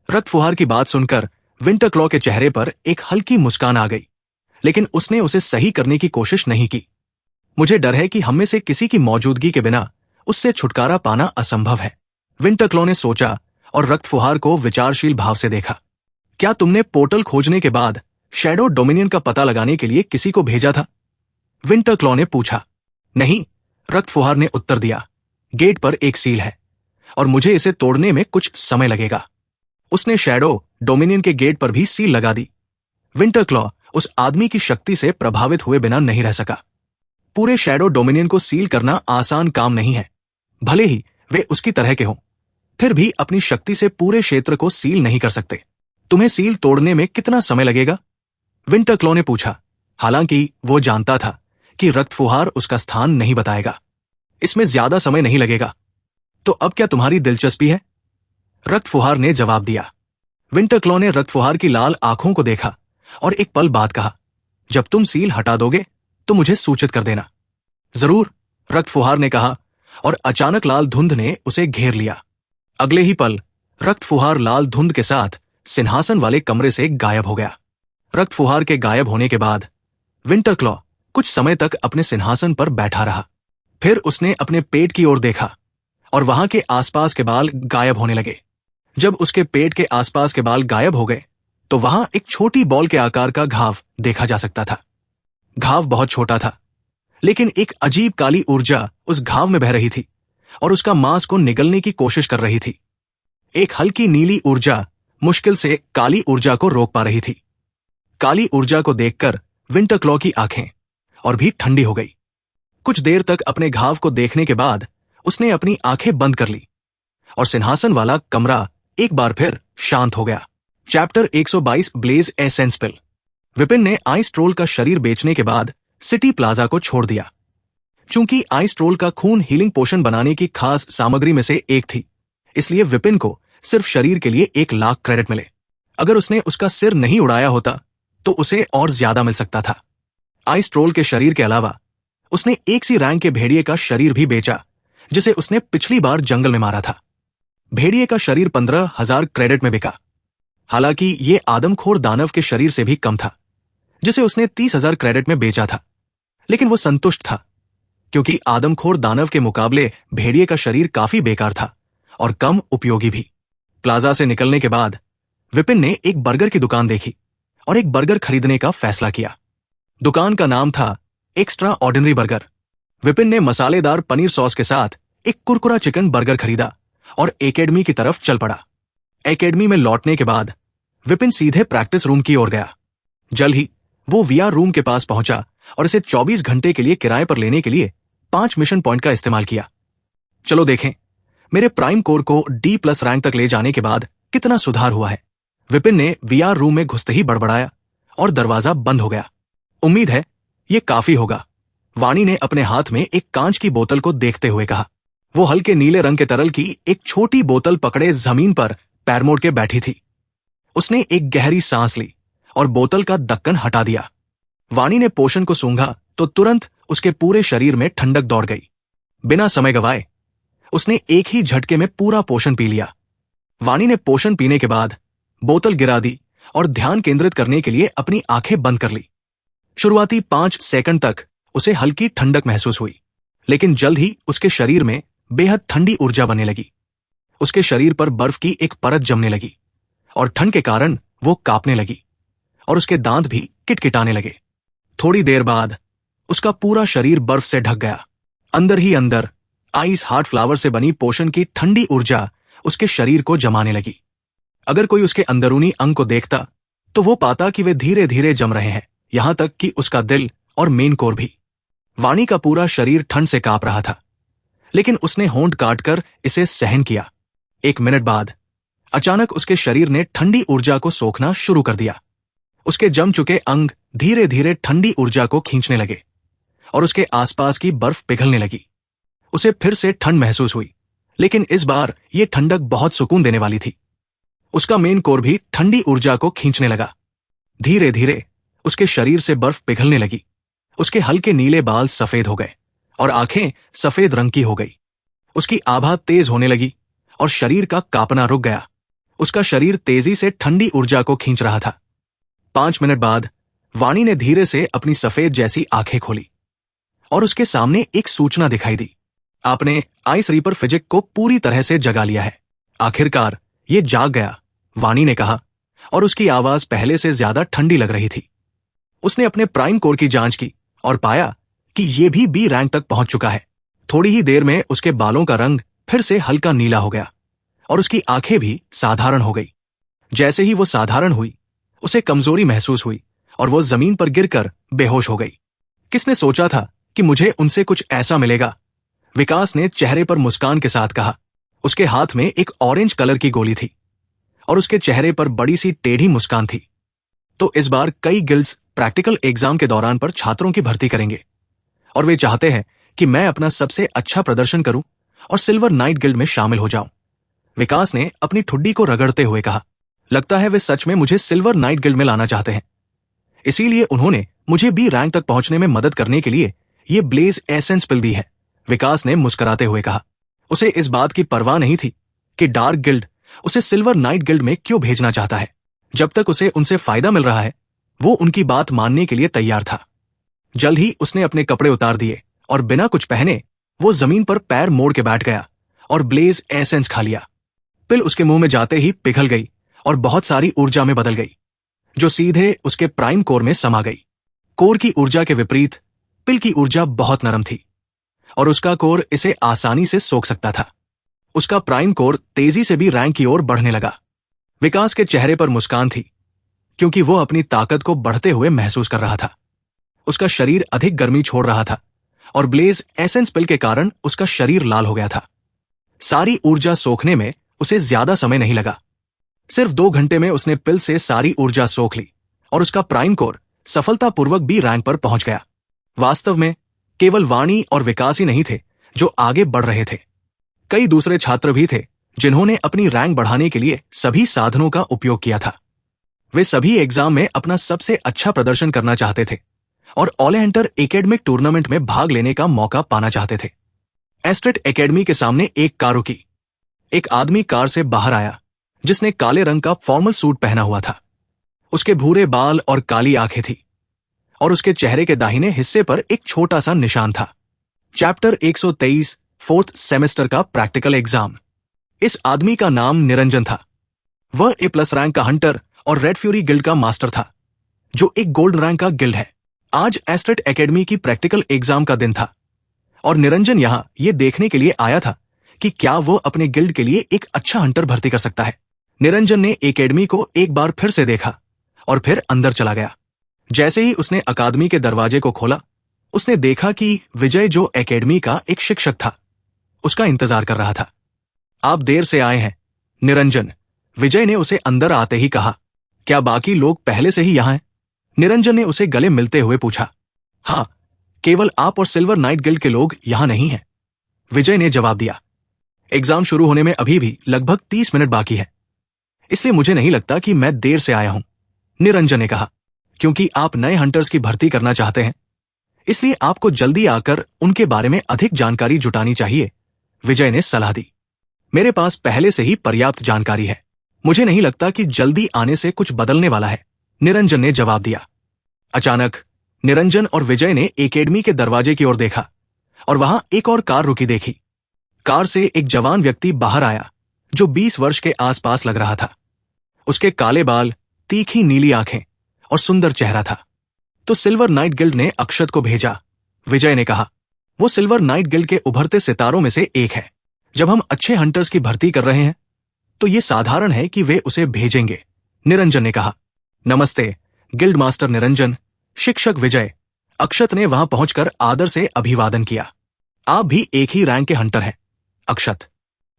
रक्त फुहार की बात सुनकर विंटरक्लॉ के चेहरे पर एक हल्की मुस्कान आ गई, लेकिन उसने उसे सही करने की कोशिश नहीं की। मुझे डर है कि हम में से किसी की मौजूदगी के बिना उससे छुटकारा पाना असंभव है, विंटरक्लॉ ने सोचा और रक्त फुहार को विचारशील भाव से देखा। क्या तुमने पोर्टल खोजने के बाद शैडो डोमिनियन का पता लगाने के लिए किसी को भेजा था? विंटरक्लॉ ने पूछा। नहीं, रक्त फुहार ने उत्तर दिया। गेट पर एक सील है और मुझे इसे तोड़ने में कुछ समय लगेगा। उसने शैडो डोमिनियन के गेट पर भी सील लगा दी। विंटरक्लॉ उस आदमी की शक्ति से प्रभावित हुए बिना नहीं रह सका। पूरे शैडो डोमिनियन को सील करना आसान काम नहीं है। भले ही वे उसकी तरह के हों, फिर भी अपनी शक्ति से पूरे क्षेत्र को सील नहीं कर सकते। तुम्हें सील तोड़ने में कितना समय लगेगा? विंटरक्लॉ ने पूछा। हालांकि वो जानता था कि रक्त फुहार उसका स्थान नहीं बताएगा। इसमें ज्यादा समय नहीं लगेगा। तो अब क्या तुम्हारी दिलचस्पी है? रक्त फुहार ने जवाब दिया। विंटरक्लॉ ने रक्त फुहार की लाल आंखों को देखा और एक पल बाद कहा, जब तुम सील हटा दोगे तो मुझे सूचित कर देना। जरूर, रक्त फुहार ने कहा और अचानक लाल धुंध ने उसे घेर लिया। अगले ही पल रक्त फुहार लाल धुंध के साथ सिंहासन वाले कमरे से गायब हो गया। रक्त फुहार के गायब होने के बाद विंटरक्लॉ कुछ समय तक अपने सिंहासन पर बैठा रहा। फिर उसने अपने पेट की ओर देखा और वहां के आसपास के बाल गायब होने लगे। जब उसके पेट के आसपास के बाल गायब हो गए तो वहां एक छोटी बॉल के आकार का घाव देखा जा सकता था। घाव बहुत छोटा था, लेकिन एक अजीब काली ऊर्जा उस घाव में बह रही थी और उसका मांस को निगलने की कोशिश कर रही थी। एक हल्की नीली ऊर्जा मुश्किल से काली ऊर्जा को रोक पा रही थी। काली ऊर्जा को देखकर विंटरक्लॉ की आंखें और भी ठंडी हो गई। कुछ देर तक अपने घाव को देखने के बाद उसने अपनी आंखें बंद कर ली और सिंहासन वाला कमरा एक बार फिर शांत हो गया। चैप्टर 122 ब्लेज ए सेंसपिल। विपिन ने आइस ट्रोल का शरीर बेचने के बाद सिटी प्लाजा को छोड़ दिया। चूंकि आइस ट्रोल का खून हीलिंग पोशन बनाने की खास सामग्री में से एक थी, इसलिए विपिन को सिर्फ शरीर के लिए 1 लाख क्रेडिट मिले। अगर उसने उसका सिर नहीं उड़ाया होता तो उसे और ज्यादा मिल सकता था। आइस ट्रोल के शरीर के अलावा उसने एक सी रैंक के भेड़िए का शरीर भी बेचा, जिसे उसने पिछली बार जंगल में मारा था। भेड़िए का शरीर 15,000 क्रेडिट में बिका। हालांकि ये आदमखोर दानव के शरीर से भी कम था, जिसे उसने 30,000 क्रेडिट में बेचा था, लेकिन वो संतुष्ट था क्योंकि आदमखोर दानव के मुकाबले भेड़िए का शरीर काफी बेकार था और कम उपयोगी भी। प्लाजा से निकलने के बाद विपिन ने एक बर्गर की दुकान देखी और एक बर्गर खरीदने का फैसला किया। दुकान का नाम था एक्स्ट्रा ऑर्डिनरी बर्गर। विपिन ने मसालेदार पनीर सॉस के साथ एक कुरकुरा चिकन बर्गर खरीदा और एकेडमी की तरफ चल पड़ा। एकेडमी में लौटने के बाद विपिन सीधे प्रैक्टिस रूम की ओर गया। जल्द ही वो वीआर रूम के पास पहुंचा और इसे 24 घंटे के लिए किराए पर लेने के लिए 5 मिशन पॉइंट का इस्तेमाल किया। चलो देखें मेरे प्राइम कोर को D+ रैंक तक ले जाने के बाद कितना सुधार हुआ है। विपिन ने वीआर रूम में घुसते ही बड़बड़ाया और दरवाजा बंद हो गया। उम्मीद है ये काफी होगा, वाणी ने अपने हाथ में एक कांच की बोतल को देखते हुए कहा। वो हल्के नीले रंग के तरल की एक छोटी बोतल पकड़े जमीन पर पैर मोड़ के बैठी थी। उसने एक गहरी सांस ली और बोतल का ढक्कन हटा दिया। वाणी ने पोषण को सूंघा तो तुरंत उसके पूरे शरीर में ठंडक दौड़ गई। बिना समय गवाए उसने एक ही झटके में पूरा पोषण पी लिया। वाणी ने पोषण पीने के बाद बोतल गिरा दी और ध्यान केंद्रित करने के लिए अपनी आंखें बंद कर ली। शुरुआती 5 सेकंड तक उसे हल्की ठंडक महसूस हुई, लेकिन जल्द ही उसके शरीर में बेहद ठंडी ऊर्जा बनने लगी। उसके शरीर पर बर्फ की एक परत जमने लगी और ठंड के कारण वो कांपने लगी और उसके दांत भी किटकिटाने लगे। थोड़ी देर बाद उसका पूरा शरीर बर्फ से ढक गया। अंदर ही अंदर आइस हार्ट फ्लावर से बनी पोषण की ठंडी ऊर्जा उसके शरीर को जमाने लगी। अगर कोई उसके अंदरूनी अंग को देखता तो वो पाता कि वे धीरे धीरे जम रहे हैं, यहां तक कि उसका दिल और मेन कोर भी। वाणी का पूरा शरीर ठंड से कांप रहा था, लेकिन उसने होंठ काटकर इसे सहन किया। 1 मिनट बाद अचानक उसके शरीर ने ठंडी ऊर्जा को सोखना शुरू कर दिया। उसके जम चुके अंग धीरे धीरे ठंडी ऊर्जा को खींचने लगे और उसके आसपास की बर्फ पिघलने लगी। उसे फिर से ठंड महसूस हुई, लेकिन इस बार यह ठंडक बहुत सुकून देने वाली थी। उसका मेन कोर भी ठंडी ऊर्जा को खींचने लगा। धीरे धीरे उसके शरीर से बर्फ पिघलने लगी। उसके हल्के नीले बाल सफेद हो गए और आंखें सफेद रंग की हो गई। उसकी आभा तेज होने लगी और शरीर का कांपना रुक गया। उसका शरीर तेजी से ठंडी ऊर्जा को खींच रहा था। 5 मिनट बाद वाणी ने धीरे से अपनी सफेद जैसी आंखें खोली और उसके सामने एक सूचना दिखाई दी। आपने आइस रीपर फिजिक को पूरी तरह से जगा लिया है। आखिरकार ये जाग गया, वाणी ने कहा, और उसकी आवाज पहले से ज्यादा ठंडी लग रही थी। उसने अपने प्राइम कोर की जांच की और पाया कि यह भी बी रैंक तक पहुंच चुका है। थोड़ी ही देर में उसके बालों का रंग फिर से हल्का नीला हो गया और उसकी आंखें भी साधारण हो गई। जैसे ही वो साधारण हुई, उसे कमजोरी महसूस हुई और वो जमीन पर गिरकर बेहोश हो गई। किसने सोचा था कि मुझे उनसे कुछ ऐसा मिलेगा? विकास ने चेहरे पर मुस्कान के साथ कहा। उसके हाथ में एक ऑरेंज कलर की गोली थी और उसके चेहरे पर बड़ी सी टेढ़ी मुस्कान थी। तो इस बार कई गिल्ड्स प्रैक्टिकल एग्जाम के दौरान पर छात्रों की भर्ती करेंगे और वे चाहते हैं कि मैं अपना सबसे अच्छा प्रदर्शन करूं और सिल्वर नाइट गिल्ड में शामिल हो जाऊं। विकास ने अपनी ठुड्डी को रगड़ते हुए कहा। लगता है वे सच में मुझे सिल्वर नाइट गिल्ड में लाना चाहते हैं। इसीलिए उन्होंने मुझे बी रैंक तक पहुंचने में मदद करने के लिए ये ब्लेज एसेंस पिल दी है, विकास ने मुस्कुराते हुए कहा। उसे इस बात की परवाह नहीं थी कि डार्क गिल्ड उसे सिल्वर नाइट गिल्ड में क्यों भेजना चाहता है। जब तक उसे उनसे फायदा मिल रहा है, वो उनकी बात मानने के लिए तैयार था। जल्द ही उसने अपने कपड़े उतार दिए और बिना कुछ पहने वो जमीन पर पैर मोड़ के बैठ गया और ब्लेज एसेंस खा लिया। पिल उसके मुंह में जाते ही पिघल गई और बहुत सारी ऊर्जा में बदल गई, जो सीधे उसके प्राइम कोर में समा गई। कोर की ऊर्जा के विपरीत पिल की ऊर्जा बहुत नरम थी और उसका कोर इसे आसानी से सोख सकता था। उसका प्राइम कोर तेजी से भी रैंक की ओर बढ़ने लगा। विकास के चेहरे पर मुस्कान थी, क्योंकि वो अपनी ताकत को बढ़ते हुए महसूस कर रहा था। उसका शरीर अधिक गर्मी छोड़ रहा था और ब्लेज एसेंस पिल के कारण उसका शरीर लाल हो गया था। सारी ऊर्जा सोखने में उसे ज्यादा समय नहीं लगा। सिर्फ 2 घंटे में उसने पिल से सारी ऊर्जा सोख ली और उसका प्राइम कोर सफलतापूर्वक बी रैंक पर पहुंच गया। वास्तव में केवल वाणी और विकास ही नहीं थे जो आगे बढ़ रहे थे। कई दूसरे छात्र भी थे जिन्होंने अपनी रैंक बढ़ाने के लिए सभी साधनों का उपयोग किया था। वे सभी एग्जाम में अपना सबसे अच्छा प्रदर्शन करना चाहते थे और ऑले हंटर एकेडमिक टूर्नामेंट में भाग लेने का मौका पाना चाहते थे। एस्ट्रेट एकेडमी के सामने एक कार रुकी। एक आदमी कार से बाहर आया जिसने काले रंग का फॉर्मल सूट पहना हुआ था। उसके भूरे बाल और काली आंखें थी और उसके चेहरे के दाहिने हिस्से पर एक छोटा सा निशान था। चैप्टर 123 4th सेमेस्टर का प्रैक्टिकल एग्जाम। इस आदमी का नाम निरंजन था। वह A+ रैंक का हंटर और रेड फ्यूरी गिल्ड का मास्टर था, जो एक गोल्ड रैंक का गिल्ड है। आज एस्ट्रेट एकेडमी की प्रैक्टिकल एग्जाम का दिन था और निरंजन यहां यह देखने के लिए आया था कि क्या वो अपने गिल्ड के लिए एक अच्छा हंटर भर्ती कर सकता है। निरंजन ने एकेडमी को एक बार फिर से देखा और फिर अंदर चला गया। जैसे ही उसने अकादमी के दरवाजे को खोला, उसने देखा कि विजय, जो एकेडमी का एक शिक्षक था, उसका इंतजार कर रहा था। आप देर से आए हैं, निरंजन, विजय ने उसे अंदर आते ही कहा। क्या बाकी लोग पहले से ही यहां हैं? निरंजन ने उसे गले मिलते हुए पूछा। हाँ, केवल आप और सिल्वर नाइट गिल्ड के लोग यहां नहीं हैं, विजय ने जवाब दिया। एग्जाम शुरू होने में अभी भी लगभग 30 मिनट बाकी है, इसलिए मुझे नहीं लगता कि मैं देर से आया हूं, निरंजन ने कहा। क्योंकि आप नए हंटर्स की भर्ती करना चाहते हैं, इसलिए आपको जल्दी आकर उनके बारे में अधिक जानकारी जुटानी चाहिए, विजय ने सलाह दी। मेरे पास पहले से ही पर्याप्त जानकारी है, मुझे नहीं लगता कि जल्दी आने से कुछ बदलने वाला है, निरंजन ने जवाब दिया। अचानक निरंजन और विजय ने एकेडमी के दरवाजे की ओर देखा और वहां एक और कार रुकी देखी। कार से एक जवान व्यक्ति बाहर आया जो 20 वर्ष के आसपास लग रहा था। उसके काले बाल, तीखी नीली आंखें और सुंदर चेहरा था। तो सिल्वर नाइट गिल्ड ने अक्षत को भेजा, विजय ने कहा। वो सिल्वर नाइट गिल्ड के उभरते सितारों में से एक है। जब हम अच्छे हंटर्स की भर्ती कर रहे हैं तो ये साधारण है कि वे उसे भेजेंगे, निरंजन ने कहा। नमस्ते गिल्ड मास्टर निरंजन, शिक्षक विजय, अक्षत ने वहां पहुंचकर आदर से अभिवादन किया। आप भी एक ही रैंक के हंटर हैं, अक्षत।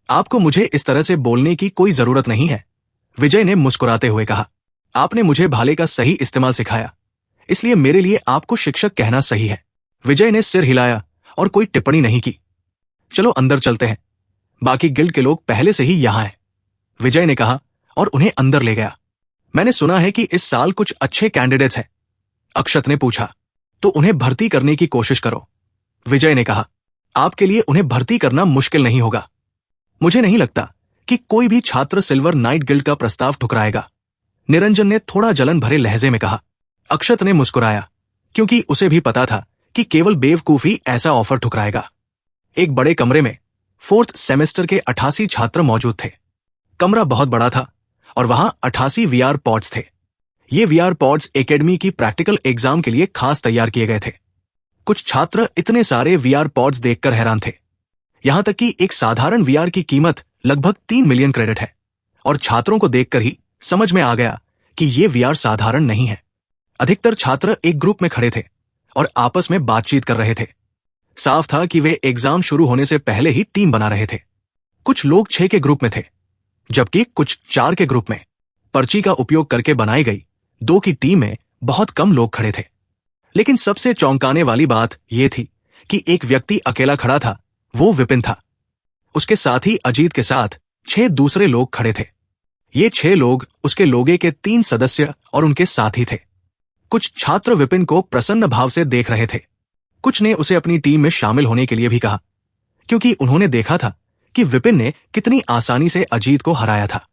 आपको मुझे इस तरह से बोलने की कोई जरूरत नहीं है, विजय ने मुस्कुराते हुए कहा। आपने मुझे भाले का सही इस्तेमाल सिखाया, इसलिए मेरे लिए आपको शिक्षक कहना सही है। विजय ने सिर हिलाया और कोई टिप्पणी नहीं की। चलो अंदर चलते हैं, बाकी गिल्ड के लोग पहले से ही यहां हैं, विजय ने कहा और उन्हें अंदर ले गया। मैंने सुना है कि इस साल कुछ अच्छे कैंडिडेट्स हैं, अक्षत ने पूछा। तो उन्हें भर्ती करने की कोशिश करो, विजय ने कहा। आपके लिए उन्हें भर्ती करना मुश्किल नहीं होगा। मुझे नहीं लगता कि कोई भी छात्र सिल्वर नाइट गिल्ड का प्रस्ताव ठुकराएगा, निरंजन ने थोड़ा जलन भरे लहजे में कहा। अक्षत ने मुस्कुराया, क्योंकि उसे भी पता था कि केवल बेवकूफी ऐसा ऑफर ठुकराएगा। एक बड़े कमरे में 4th सेमेस्टर के 88 छात्र मौजूद थे। कमरा बहुत बड़ा था और वहां 88 वीआर पॉड्स थे। ये वीआर पॉड्स एकेडमी की प्रैक्टिकल एग्जाम के लिए खास तैयार किए गए थे। कुछ छात्र इतने सारे वीआर पॉड्स देखकर हैरान थे। यहां तक कि एक साधारण वीआर की कीमत लगभग 3 मिलियन क्रेडिट है, और छात्रों को देखकर ही समझ में आ गया कि ये वीआर साधारण नहीं है। अधिकतर छात्र एक ग्रुप में खड़े थे और आपस में बातचीत कर रहे थे। साफ था कि वे एग्जाम शुरू होने से पहले ही टीम बना रहे थे। कुछ लोग 6 के ग्रुप में थे, जबकि कुछ 4 के ग्रुप में। पर्ची का उपयोग करके बनाई गई 2 की टीम में बहुत कम लोग खड़े थे। लेकिन सबसे चौंकाने वाली बात यह थी कि एक व्यक्ति अकेला खड़ा था, वो विपिन था। उसके साथ ही अजीत के साथ 6 दूसरे लोग खड़े थे। ये 6 लोग उसके लोगे के 3 सदस्य और उनके साथी थे। कुछ छात्र विपिन को प्रसन्न भाव से देख रहे थे। कुछ ने उसे अपनी टीम में शामिल होने के लिए भी कहा, क्योंकि उन्होंने देखा था कि विपिन ने कितनी आसानी से अजीत को हराया था।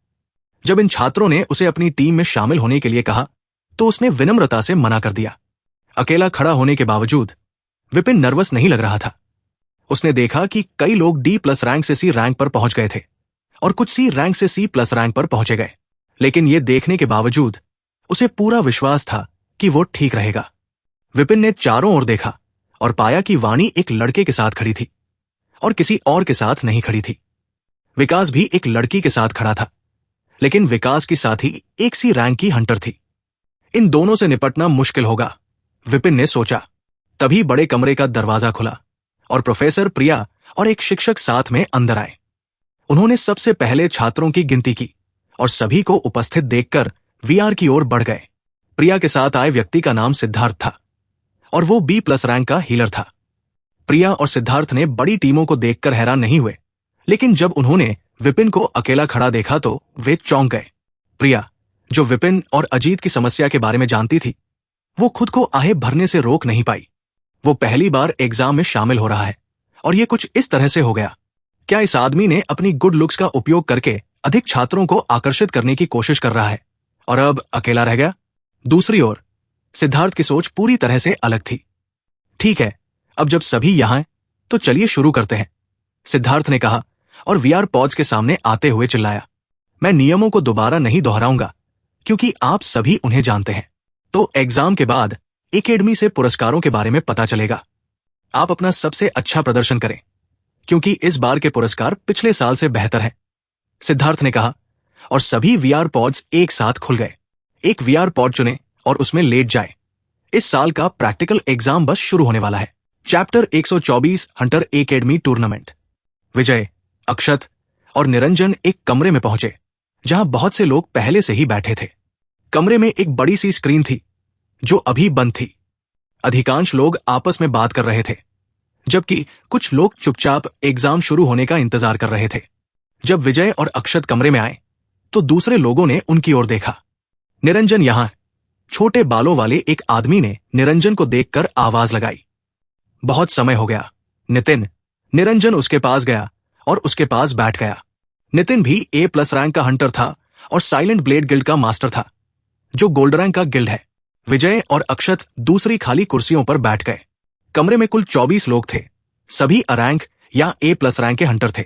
जब इन छात्रों ने उसे अपनी टीम में शामिल होने के लिए कहा, तो उसने विनम्रता से मना कर दिया। अकेला खड़ा होने के बावजूद विपिन नर्वस नहीं लग रहा था। उसने देखा कि कई लोग D+ रैंक से C रैंक पर पहुंच गए थे और कुछ C रैंक से C+ रैंक पर पहुंचे गए। लेकिन यह देखने के बावजूद उसे पूरा विश्वास था कि वो ठीक रहेगा। विपिन ने चारों ओर देखा और पाया कि वाणी एक लड़के के साथ खड़ी थी और किसी और के साथ नहीं खड़ी थी। विकास भी एक लड़की के साथ खड़ा था, लेकिन विकास की साथी एक C रैंक की हंटर थी। इन दोनों से निपटना मुश्किल होगा, विपिन ने सोचा। तभी बड़े कमरे का दरवाजा खुला और प्रोफेसर प्रिया और एक शिक्षक साथ में अंदर आए। उन्होंने सबसे पहले छात्रों की गिनती की और सभी को उपस्थित देखकर वीआर की ओर बढ़ गए। प्रिया के साथ आए व्यक्ति का नाम सिद्धार्थ था और वो B+ रैंक का हीलर था। प्रिया और सिद्धार्थ ने बड़ी टीमों को देखकर हैरान नहीं हुए, लेकिन जब उन्होंने विपिन को अकेला खड़ा देखा तो वे चौंक गए। प्रिया, जो विपिन और अजीत की समस्या के बारे में जानती थी, वो खुद को आहें भरने से रोक नहीं पाई। वो पहली बार एग्जाम में शामिल हो रहा है और ये कुछ इस तरह से हो गया। क्या इस आदमी ने अपनी गुड लुक्स का उपयोग करके अधिक छात्रों को आकर्षित करने की कोशिश कर रहा है और अब अकेला रह गया? दूसरी ओर सिद्धार्थ की सोच पूरी तरह से अलग थी। ठीक है, अब जब सभी यहां हैं तो चलिए शुरू करते हैं, सिद्धार्थ ने कहा और वीआर पॉड्स के सामने आते हुए चिल्लाया। मैं नियमों को दोबारा नहीं दोहराऊंगा क्योंकि आप सभी उन्हें जानते हैं। तो एग्जाम के बाद एकेडमी से पुरस्कारों के बारे में पता चलेगा। आप अपना सबसे अच्छा प्रदर्शन करें, क्योंकि इस बार के पुरस्कार पिछले साल से बेहतर हैं, सिद्धार्थ ने कहा और सभी वीआर पॉड्स एक साथ खुल गए। एक वीआर पॉड चुने और उसमें लेट जाए। इस साल का प्रैक्टिकल एग्जाम बस शुरू होने वाला है। Chapter 124 Hunter Academy Tournament. Vijay, Akshat और निरंजन एक कमरे में पहुंचे जहां बहुत से लोग पहले से ही बैठे थे। कमरे में एक बड़ी सी स्क्रीन थी जो अभी बंद थी। अधिकांश लोग आपस में बात कर रहे थे, जबकि कुछ लोग चुपचाप एग्जाम शुरू होने का इंतजार कर रहे थे। जब विजय और अक्षत कमरे में आए तो दूसरे लोगों ने उनकी ओर देखा। निरंजन यहां, छोटे बालों वाले एक आदमी ने निरंजन को देखकर आवाज लगाई। बहुत समय हो गया नितिन। निरंजन उसके पास गया और उसके पास बैठ गया। नितिन भी A+ रैंक का हंटर था और साइलेंट ब्लेड गिल्ड का मास्टर था, जो गोल्ड रैंक का गिल्ड है। विजय और अक्षत दूसरी खाली कुर्सियों पर बैठ गए। कमरे में कुल 24 लोग थे। सभी अरैंक या A+ रैंक के हंटर थे।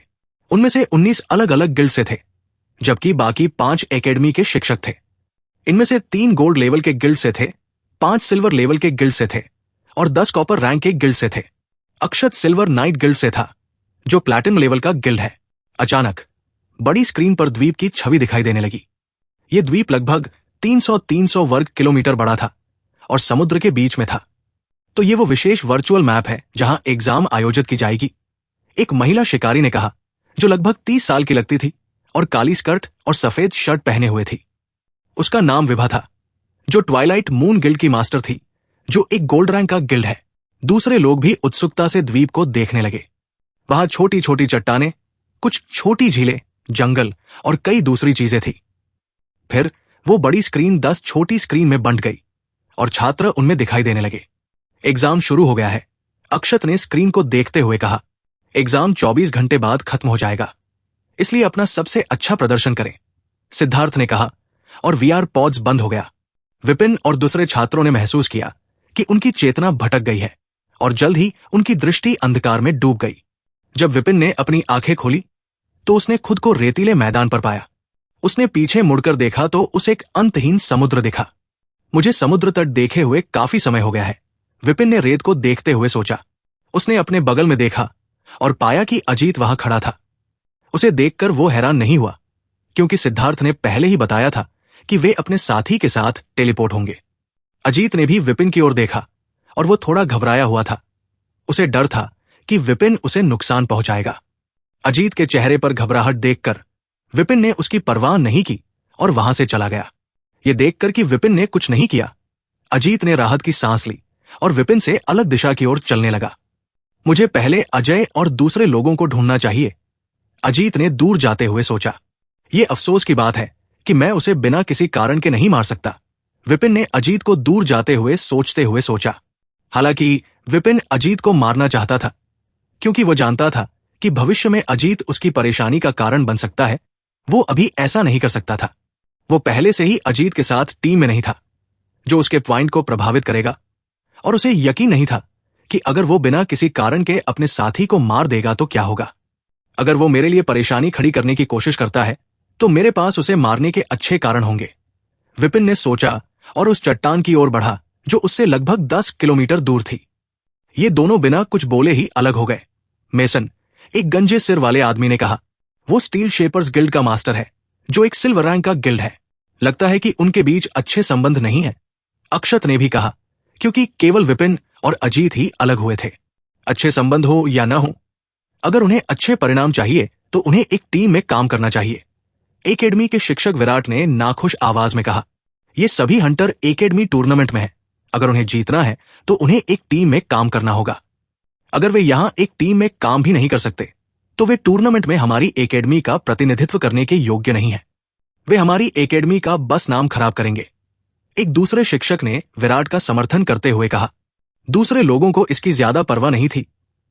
उनमें से 19 अलग अलग गिल्ड से थे, जबकि बाकी 5 एकेडमी के शिक्षक थे। इनमें से 3 गोल्ड लेवल के गिल्ड से थे, 5 सिल्वर लेवल के गिल्ड से थे और 10 कॉपर रैंक के गिल्ड से थे। अक्षत सिल्वर नाइट गिल्ड से था, जो प्लैटिनम लेवल का गिल्ड है। अचानक बड़ी स्क्रीन पर द्वीप की छवि दिखाई देने लगी। यह द्वीप लगभग 300 वर्ग किलोमीटर बड़ा था और समुद्र के बीच में था। तो ये वो विशेष वर्चुअल मैप है जहां एग्जाम आयोजित की जाएगी, एक महिला शिकारी ने कहा, जो लगभग 30 साल की लगती थी और काली स्कर्ट और सफेद शर्ट पहने हुए थी। उसका नाम विभा था, जो ट्वाइलाइट मून गिल्ड की मास्टर थी, जो एक गोल्ड रैंक का गिल्ड है। दूसरे लोग भी उत्सुकता से द्वीप को देखने लगे। वहां छोटी छोटी चट्टानें, कुछ छोटी झीलें, जंगल और कई दूसरी चीजें थी। फिर वो बड़ी स्क्रीन 10 छोटी स्क्रीन में बंट गई और छात्र उनमें दिखाई देने लगे। एग्जाम शुरू हो गया है, अक्षत ने स्क्रीन को देखते हुए कहा। एग्जाम 24 घंटे बाद खत्म हो जाएगा, इसलिए अपना सबसे अच्छा प्रदर्शन करें, सिद्धार्थ ने कहा, और वीआर पॉड्स बंद हो गया। विपिन और दूसरे छात्रों ने महसूस किया कि उनकी चेतना भटक गई है और जल्द ही उनकी दृष्टि अंधकार में डूब गई। जब विपिन ने अपनी आंखें खोली तो उसने खुद को रेतीले मैदान पर पाया। उसने पीछे मुड़कर देखा तो उसे एक अंतहीन समुद्र दिखा। मुझे समुद्र तट देखे हुए काफी समय हो गया है, विपिन ने रेत को देखते हुए सोचा। उसने अपने बगल में देखा और पाया कि अजीत वहां खड़ा था। उसे देखकर वो हैरान नहीं हुआ, क्योंकि सिद्धार्थ ने पहले ही बताया था कि वे अपने साथी के साथ टेलीपोर्ट होंगे। अजीत ने भी विपिन की ओर देखा और वो थोड़ा घबराया हुआ था। उसे डर था कि विपिन उसे नुकसान पहुंचाएगा। अजीत के चेहरे पर घबराहट देखकर विपिन ने उसकी परवाह नहीं की और वहां से चला गया। ये देखकर कि विपिन ने कुछ नहीं किया, अजीत ने राहत की सांस ली और विपिन से अलग दिशा की ओर चलने लगा। मुझे पहले अजय और दूसरे लोगों को ढूंढना चाहिए, अजीत ने दूर जाते हुए सोचा। ये अफसोस की बात है कि मैं उसे बिना किसी कारण के नहीं मार सकता, विपिन ने अजीत को दूर जाते हुए सोचते हुए सोचा। हालांकि विपिन अजीत को मारना चाहता था, क्योंकि वो जानता था कि भविष्य में अजीत उसकी परेशानी का कारण बन सकता है। वो अभी ऐसा नहीं कर सकता था। वो पहले से ही अजीत के साथ टीम में नहीं था, जो उसके पॉइंट को प्रभावित करेगा, और उसे यकीन नहीं था कि अगर वो बिना किसी कारण के अपने साथी को मार देगा तो क्या होगा। अगर वो मेरे लिए परेशानी खड़ी करने की कोशिश करता है तो मेरे पास उसे मारने के अच्छे कारण होंगे, विपिन ने सोचा और उस चट्टान की ओर बढ़ा जो उससे लगभग 10 किलोमीटर दूर थी। ये दोनों बिना कुछ बोले ही अलग हो गए। मेसन, एक गंजे सिर वाले आदमी ने कहा, वो स्टील शेपर्स गिल्ड का मास्टर है, जो एक सिल्वर रैंक का गिल्ड है। लगता है कि उनके बीच अच्छे संबंध नहीं है, अक्षत ने भी कहा, क्योंकि केवल विपिन और अजीत ही अलग हुए थे। अच्छे संबंध हो या न हो, अगर उन्हें अच्छे परिणाम चाहिए तो उन्हें एक टीम में काम करना चाहिए, एकेडमी के शिक्षक विराट ने नाखुश आवाज में कहा। ये सभी हंटर एकेडमी टूर्नामेंट में है, अगर उन्हें जीतना है तो उन्हें एक टीम में काम करना होगा। अगर वे यहां एक टीम में काम भी नहीं कर सकते तो वे टूर्नामेंट में हमारी एकेडमी का प्रतिनिधित्व करने के योग्य नहीं है। वे हमारी एकेडमी का बस नाम खराब करेंगे, एक दूसरे शिक्षक ने विराट का समर्थन करते हुए कहा। दूसरे लोगों को इसकी ज्यादा परवाह नहीं थी,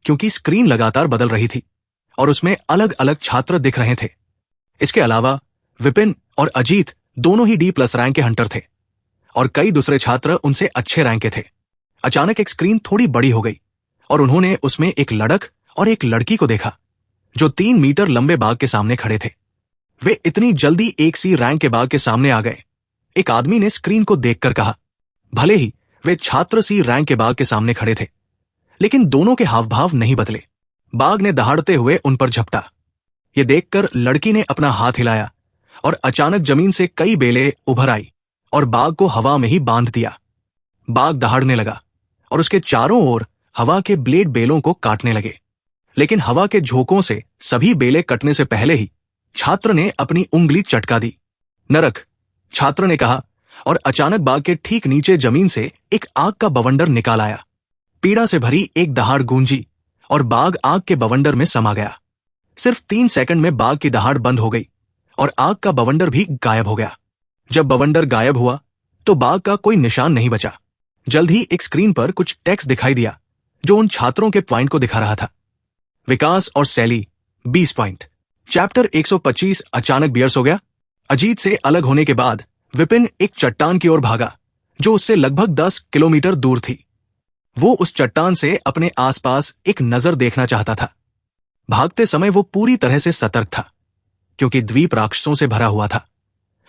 क्योंकि स्क्रीन लगातार बदल रही थी और उसमें अलग अलग छात्र दिख रहे थे। इसके अलावा विपिन और अजीत दोनों ही D+ रैंक के हंटर थे और कई दूसरे छात्र उनसे अच्छे रैंक के थे। अचानक एक स्क्रीन थोड़ी बड़ी हो गई और उन्होंने उसमें एक लड़क और एक लड़की को देखा, जो 3 मीटर लंबे बाघ के सामने खड़े थे। वे इतनी जल्दी एक सी रैंक के बाघ के सामने आ गए, एक आदमी ने स्क्रीन को देखकर कहा। भले ही वे छात्र सी रैंक के बाघ के सामने खड़े थे, लेकिन दोनों के हाव भाव नहीं बदले। बाघ ने दहाड़ते हुए उन पर झपटा। ये देखकर लड़की ने अपना हाथ हिलाया और अचानक जमीन से कई बेलें उभर आई और बाघ को हवा में ही बांध दिया। बाघ दहाड़ने लगा और उसके चारों ओर हवा के ब्लेड बेलों को काटने लगे, लेकिन हवा के झोंकों से सभी बेलें कटने से पहले ही छात्र ने अपनी उंगली चटका दी। नरक, छात्र ने कहा, और अचानक बाघ के ठीक नीचे जमीन से एक आग का बवंडर निकाल आया। पीड़ा से भरी एक दहाड़ गूंजी और बाघ आग के बवंडर में समा गया। सिर्फ 3 सेकंड में बाघ की दहाड़ बंद हो गई और आग का बवंडर भी गायब हो गया। जब बवंडर गायब हुआ तो बाघ का कोई निशान नहीं बचा। जल्द ही एक स्क्रीन पर कुछ टेक्स्ट दिखाई दिया, जो उन छात्रों के पॉइंट को दिखा रहा था। विकास और सैली 20 पॉइंट। चैप्टर 125 अचानक बियर्स हो गया। अजीत से अलग होने के बाद विपिन एक चट्टान की ओर भागा, जो उससे लगभग 10 किलोमीटर दूर थी। वो उस चट्टान से अपने आसपास एक नजर देखना चाहता था। भागते समय वो पूरी तरह से सतर्क था, क्योंकि द्वीप राक्षसों से भरा हुआ था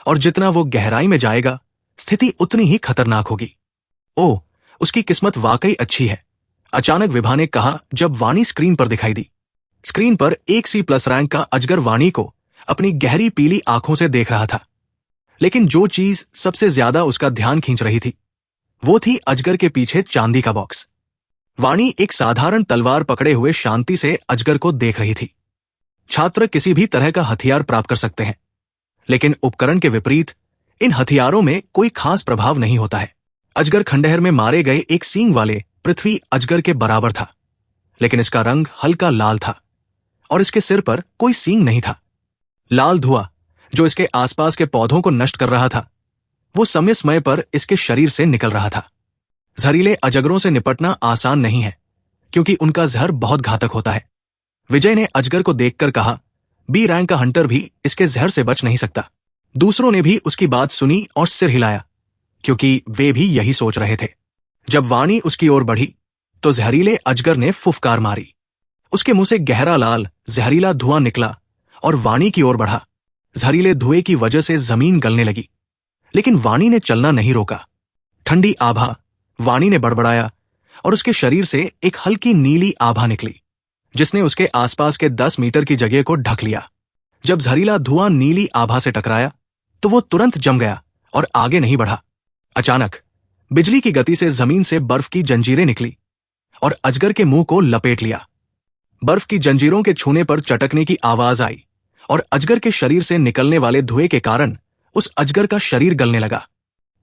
और जितना वो गहराई में जाएगा स्थिति उतनी ही खतरनाक होगी। ओह, उसकी किस्मत वाकई अच्छी है, अचानक विभा ने कहा जब वाणी स्क्रीन पर दिखाई दी। स्क्रीन पर एक C+ रैंक का अजगर वाणी को अपनी गहरी पीली आंखों से देख रहा था, लेकिन जो चीज सबसे ज्यादा उसका ध्यान खींच रही थी वो थी अजगर के पीछे चांदी का बॉक्स। वाणी एक साधारण तलवार पकड़े हुए शांति से अजगर को देख रही थी। छात्र किसी भी तरह का हथियार प्राप्त कर सकते हैं, लेकिन उपकरण के विपरीत इन हथियारों में कोई खास प्रभाव नहीं होता है। अजगर खंडहर में मारे गए एक सींग वाले पृथ्वी अजगर के बराबर था, लेकिन इसका रंग हल्का लाल था और इसके सिर पर कोई सींग नहीं था। लाल धुआं जो इसके आसपास के पौधों को नष्ट कर रहा था, वो समय समय पर इसके शरीर से निकल रहा था। जहरीले अजगरों से निपटना आसान नहीं है, क्योंकि उनका जहर बहुत घातक होता है। विजय ने अजगर को देखकर कहा, बी रैंक का हंटर भी इसके जहर से बच नहीं सकता। दूसरों ने भी उसकी बात सुनी और सिर हिलाया, क्योंकि वे भी यही सोच रहे थे। जब वाणी उसकी ओर बढ़ी तो जहरीले अजगर ने फुफकार मारी। उसके मुंह से गहरा लाल जहरीला धुआं निकला और वाणी की ओर बढ़ा। जहरीले धुएं की वजह से जमीन गलने लगी, लेकिन वाणी ने चलना नहीं रोका। ठंडी आभा, वाणी ने बड़बड़ाया और उसके शरीर से एक हल्की नीली आभा निकली, जिसने उसके आसपास के 10 मीटर की जगह को ढक लिया। जब जहरीला धुआं नीली आभा से टकराया तो वो तुरंत जम गया और आगे नहीं बढ़ा। अचानक बिजली की गति से जमीन से बर्फ की जंजीरें निकली और अजगर के मुंह को लपेट लिया। बर्फ की जंजीरों के छूने पर चटकने की आवाज आई और अजगर के शरीर से निकलने वाले धुएं के कारण उस अजगर का शरीर गलने लगा।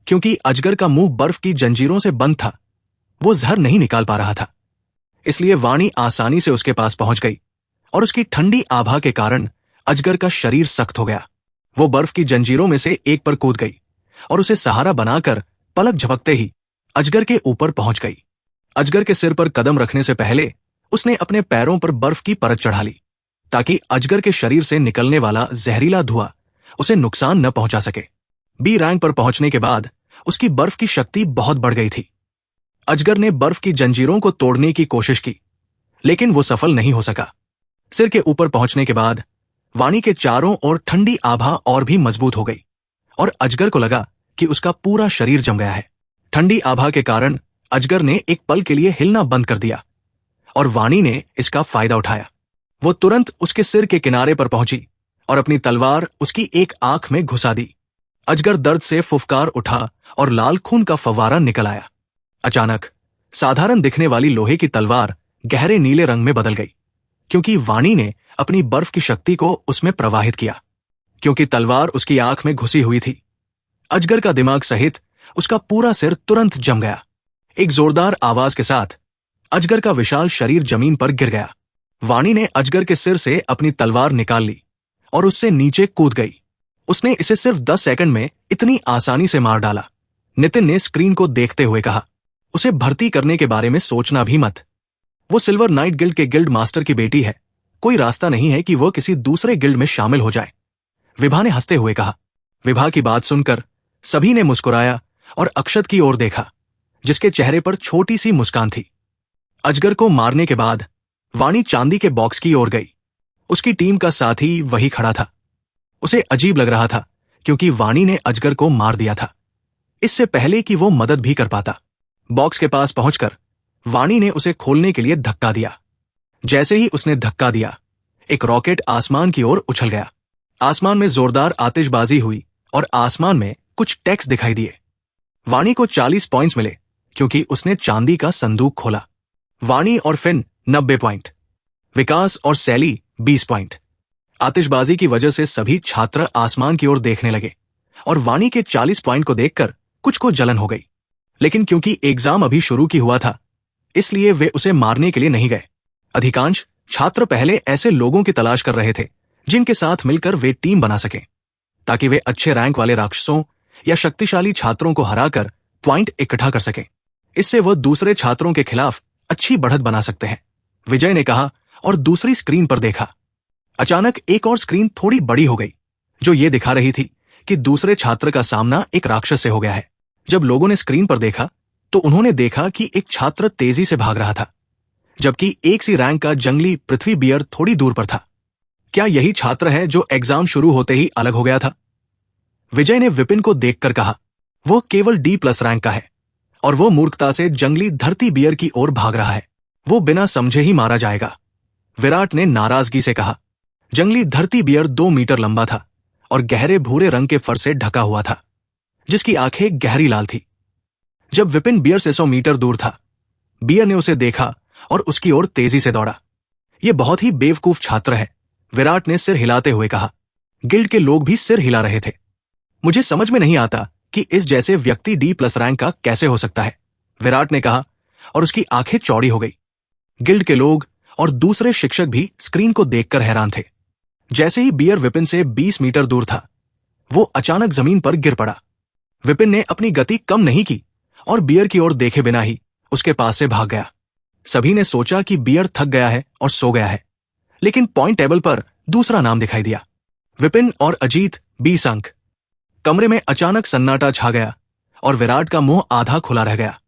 क्योंकि अजगर का मुंह बर्फ की जंजीरों से बंद था, वो जहर नहीं निकाल पा रहा था। इसलिए वाणी आसानी से उसके पास पहुंच गई और उसकी ठंडी आभा के कारण अजगर का शरीर सख्त हो गया। वो बर्फ की जंजीरों में से एक पर कूद गई और उसे सहारा बनाकर पलक झपकते ही अजगर के ऊपर पहुंच गई। अजगर के सिर पर कदम रखने से पहले उसने अपने पैरों पर बर्फ की परत चढ़ा ली, ताकि अजगर के शरीर से निकलने वाला जहरीला धुआं उसे नुकसान न पहुंचा सके। बी रैंक पर पहुंचने के बाद उसकी बर्फ की शक्ति बहुत बढ़ गई थी। अजगर ने बर्फ की जंजीरों को तोड़ने की कोशिश की, लेकिन वो सफल नहीं हो सका। सिर के ऊपर पहुंचने के बाद वाणी के चारों ओर ठंडी आभा और भी मजबूत हो गई और अजगर को लगा कि उसका पूरा शरीर जम गया है। ठंडी आभा के कारण अजगर ने एक पल के लिए हिलना बंद कर दिया और वाणी ने इसका फायदा उठाया। वो तुरंत उसके सिर के किनारे पर पहुंची और अपनी तलवार उसकी एक आंख में घुसा दी। अजगर दर्द से फुफकार उठा और लाल खून का फव्वारा निकल आया। अचानक साधारण दिखने वाली लोहे की तलवार गहरे नीले रंग में बदल गई, क्योंकि वाणी ने अपनी बर्फ की शक्ति को उसमें प्रवाहित किया। क्योंकि तलवार उसकी आंख में घुसी हुई थी, अजगर का दिमाग सहित उसका पूरा सिर तुरंत जम गया। एक जोरदार आवाज के साथ अजगर का विशाल शरीर जमीन पर गिर गया। वाणी ने अजगर के सिर से अपनी तलवार निकाल ली और उससे नीचे कूद गई। उसने इसे सिर्फ 10 सेकंड में इतनी आसानी से मार डाला। नितिन ने स्क्रीन को देखते हुए कहा, उसे भर्ती करने के बारे में सोचना भी मत। वो सिल्वर नाइट गिल्ड के गिल्ड मास्टर की बेटी है। कोई रास्ता नहीं है कि वो किसी दूसरे गिल्ड में शामिल हो जाए, विभा ने हंसते हुए कहा। विभा की बात सुनकर सभी ने मुस्कुराया और अक्षत की ओर देखा, जिसके चेहरे पर छोटी सी मुस्कान थी। अजगर को मारने के बाद वाणी चांदी के बॉक्स की ओर गई। उसकी टीम का साथी वही खड़ा था। उसे अजीब लग रहा था, क्योंकि वाणी ने अजगर को मार दिया था, इससे पहले कि वो मदद भी कर पाता। बॉक्स के पास पहुंचकर वाणी ने उसे खोलने के लिए धक्का दिया। जैसे ही उसने धक्का दिया, एक रॉकेट आसमान की ओर उछल गया। आसमान में जोरदार आतिशबाजी हुई और आसमान में कुछ टेक्स्ट दिखाई दिए। वाणी को 40 पॉइंट्स मिले, क्योंकि उसने चांदी का संदूक खोला। वाणी और फिन 90 पॉइंट, विकास और सैली 20 पॉइंट। आतिशबाजी की वजह से सभी छात्र आसमान की ओर देखने लगे और वाणी के 40 पॉइंट को देखकर कुछ को जलन हो गई। लेकिन क्योंकि एग्जाम अभी शुरू की हुआ था, इसलिए वे उसे मारने के लिए नहीं गए। अधिकांश छात्र पहले ऐसे लोगों की तलाश कर रहे थे जिनके साथ मिलकर वे टीम बना सकें, ताकि वे अच्छे रैंक वाले राक्षसों या शक्तिशाली छात्रों को हराकर पॉइंट इकट्ठा कर सकें। इससे वह दूसरे छात्रों के खिलाफ अच्छी बढ़त बना सकते हैं, विजय ने कहा और दूसरी स्क्रीन पर देखा। अचानक एक और स्क्रीन थोड़ी बड़ी हो गई, जो ये दिखा रही थी कि दूसरे छात्र का सामना एक राक्षस से हो गया है। जब लोगों ने स्क्रीन पर देखा तो उन्होंने देखा कि एक छात्र तेजी से भाग रहा था, जबकि एक सी रैंक का जंगली पृथ्वी बियर थोड़ी दूर पर था। क्या यही छात्र है जो एग्जाम शुरू होते ही अलग हो गया था? विजय ने विपिन को देखकर कहा, वो केवल D+ रैंक का है और वो मूर्खता से जंगली धरती बियर की ओर भाग रहा है। वो बिना समझे ही मारा जाएगा, विराट ने नाराजगी से कहा। जंगली धरती बियर 2 मीटर लंबा था और गहरे भूरे रंग के फर से ढका हुआ था, जिसकी आंखें गहरी लाल थी। जब विपिन बियर से 100 मीटर दूर था, बियर ने उसे देखा और उसकी ओर तेजी से दौड़ा। ये बहुत ही बेवकूफ छात्र है, विराट ने सिर हिलाते हुए कहा। गिल्ड के लोग भी सिर हिला रहे थे। मुझे समझ में नहीं आता कि इस जैसे व्यक्ति D+ रैंक का कैसे हो सकता है, विराट ने कहा और उसकी आंखें चौड़ी हो गई। गिल्ड के लोग और दूसरे शिक्षक भी स्क्रीन को देखकर हैरान थे। जैसे ही बियर विपिन से 20 मीटर दूर था, वो अचानक जमीन पर गिर पड़ा। विपिन ने अपनी गति कम नहीं की और बियर की ओर देखे बिना ही उसके पास से भाग गया। सभी ने सोचा कि बियर थक गया है और सो गया है, लेकिन पॉइंट टेबल पर दूसरा नाम दिखाई दिया, विपिन और अजीत 20 अंक। कमरे में अचानक सन्नाटा छा गया और विराट का मुंह आधा खुला रह गया।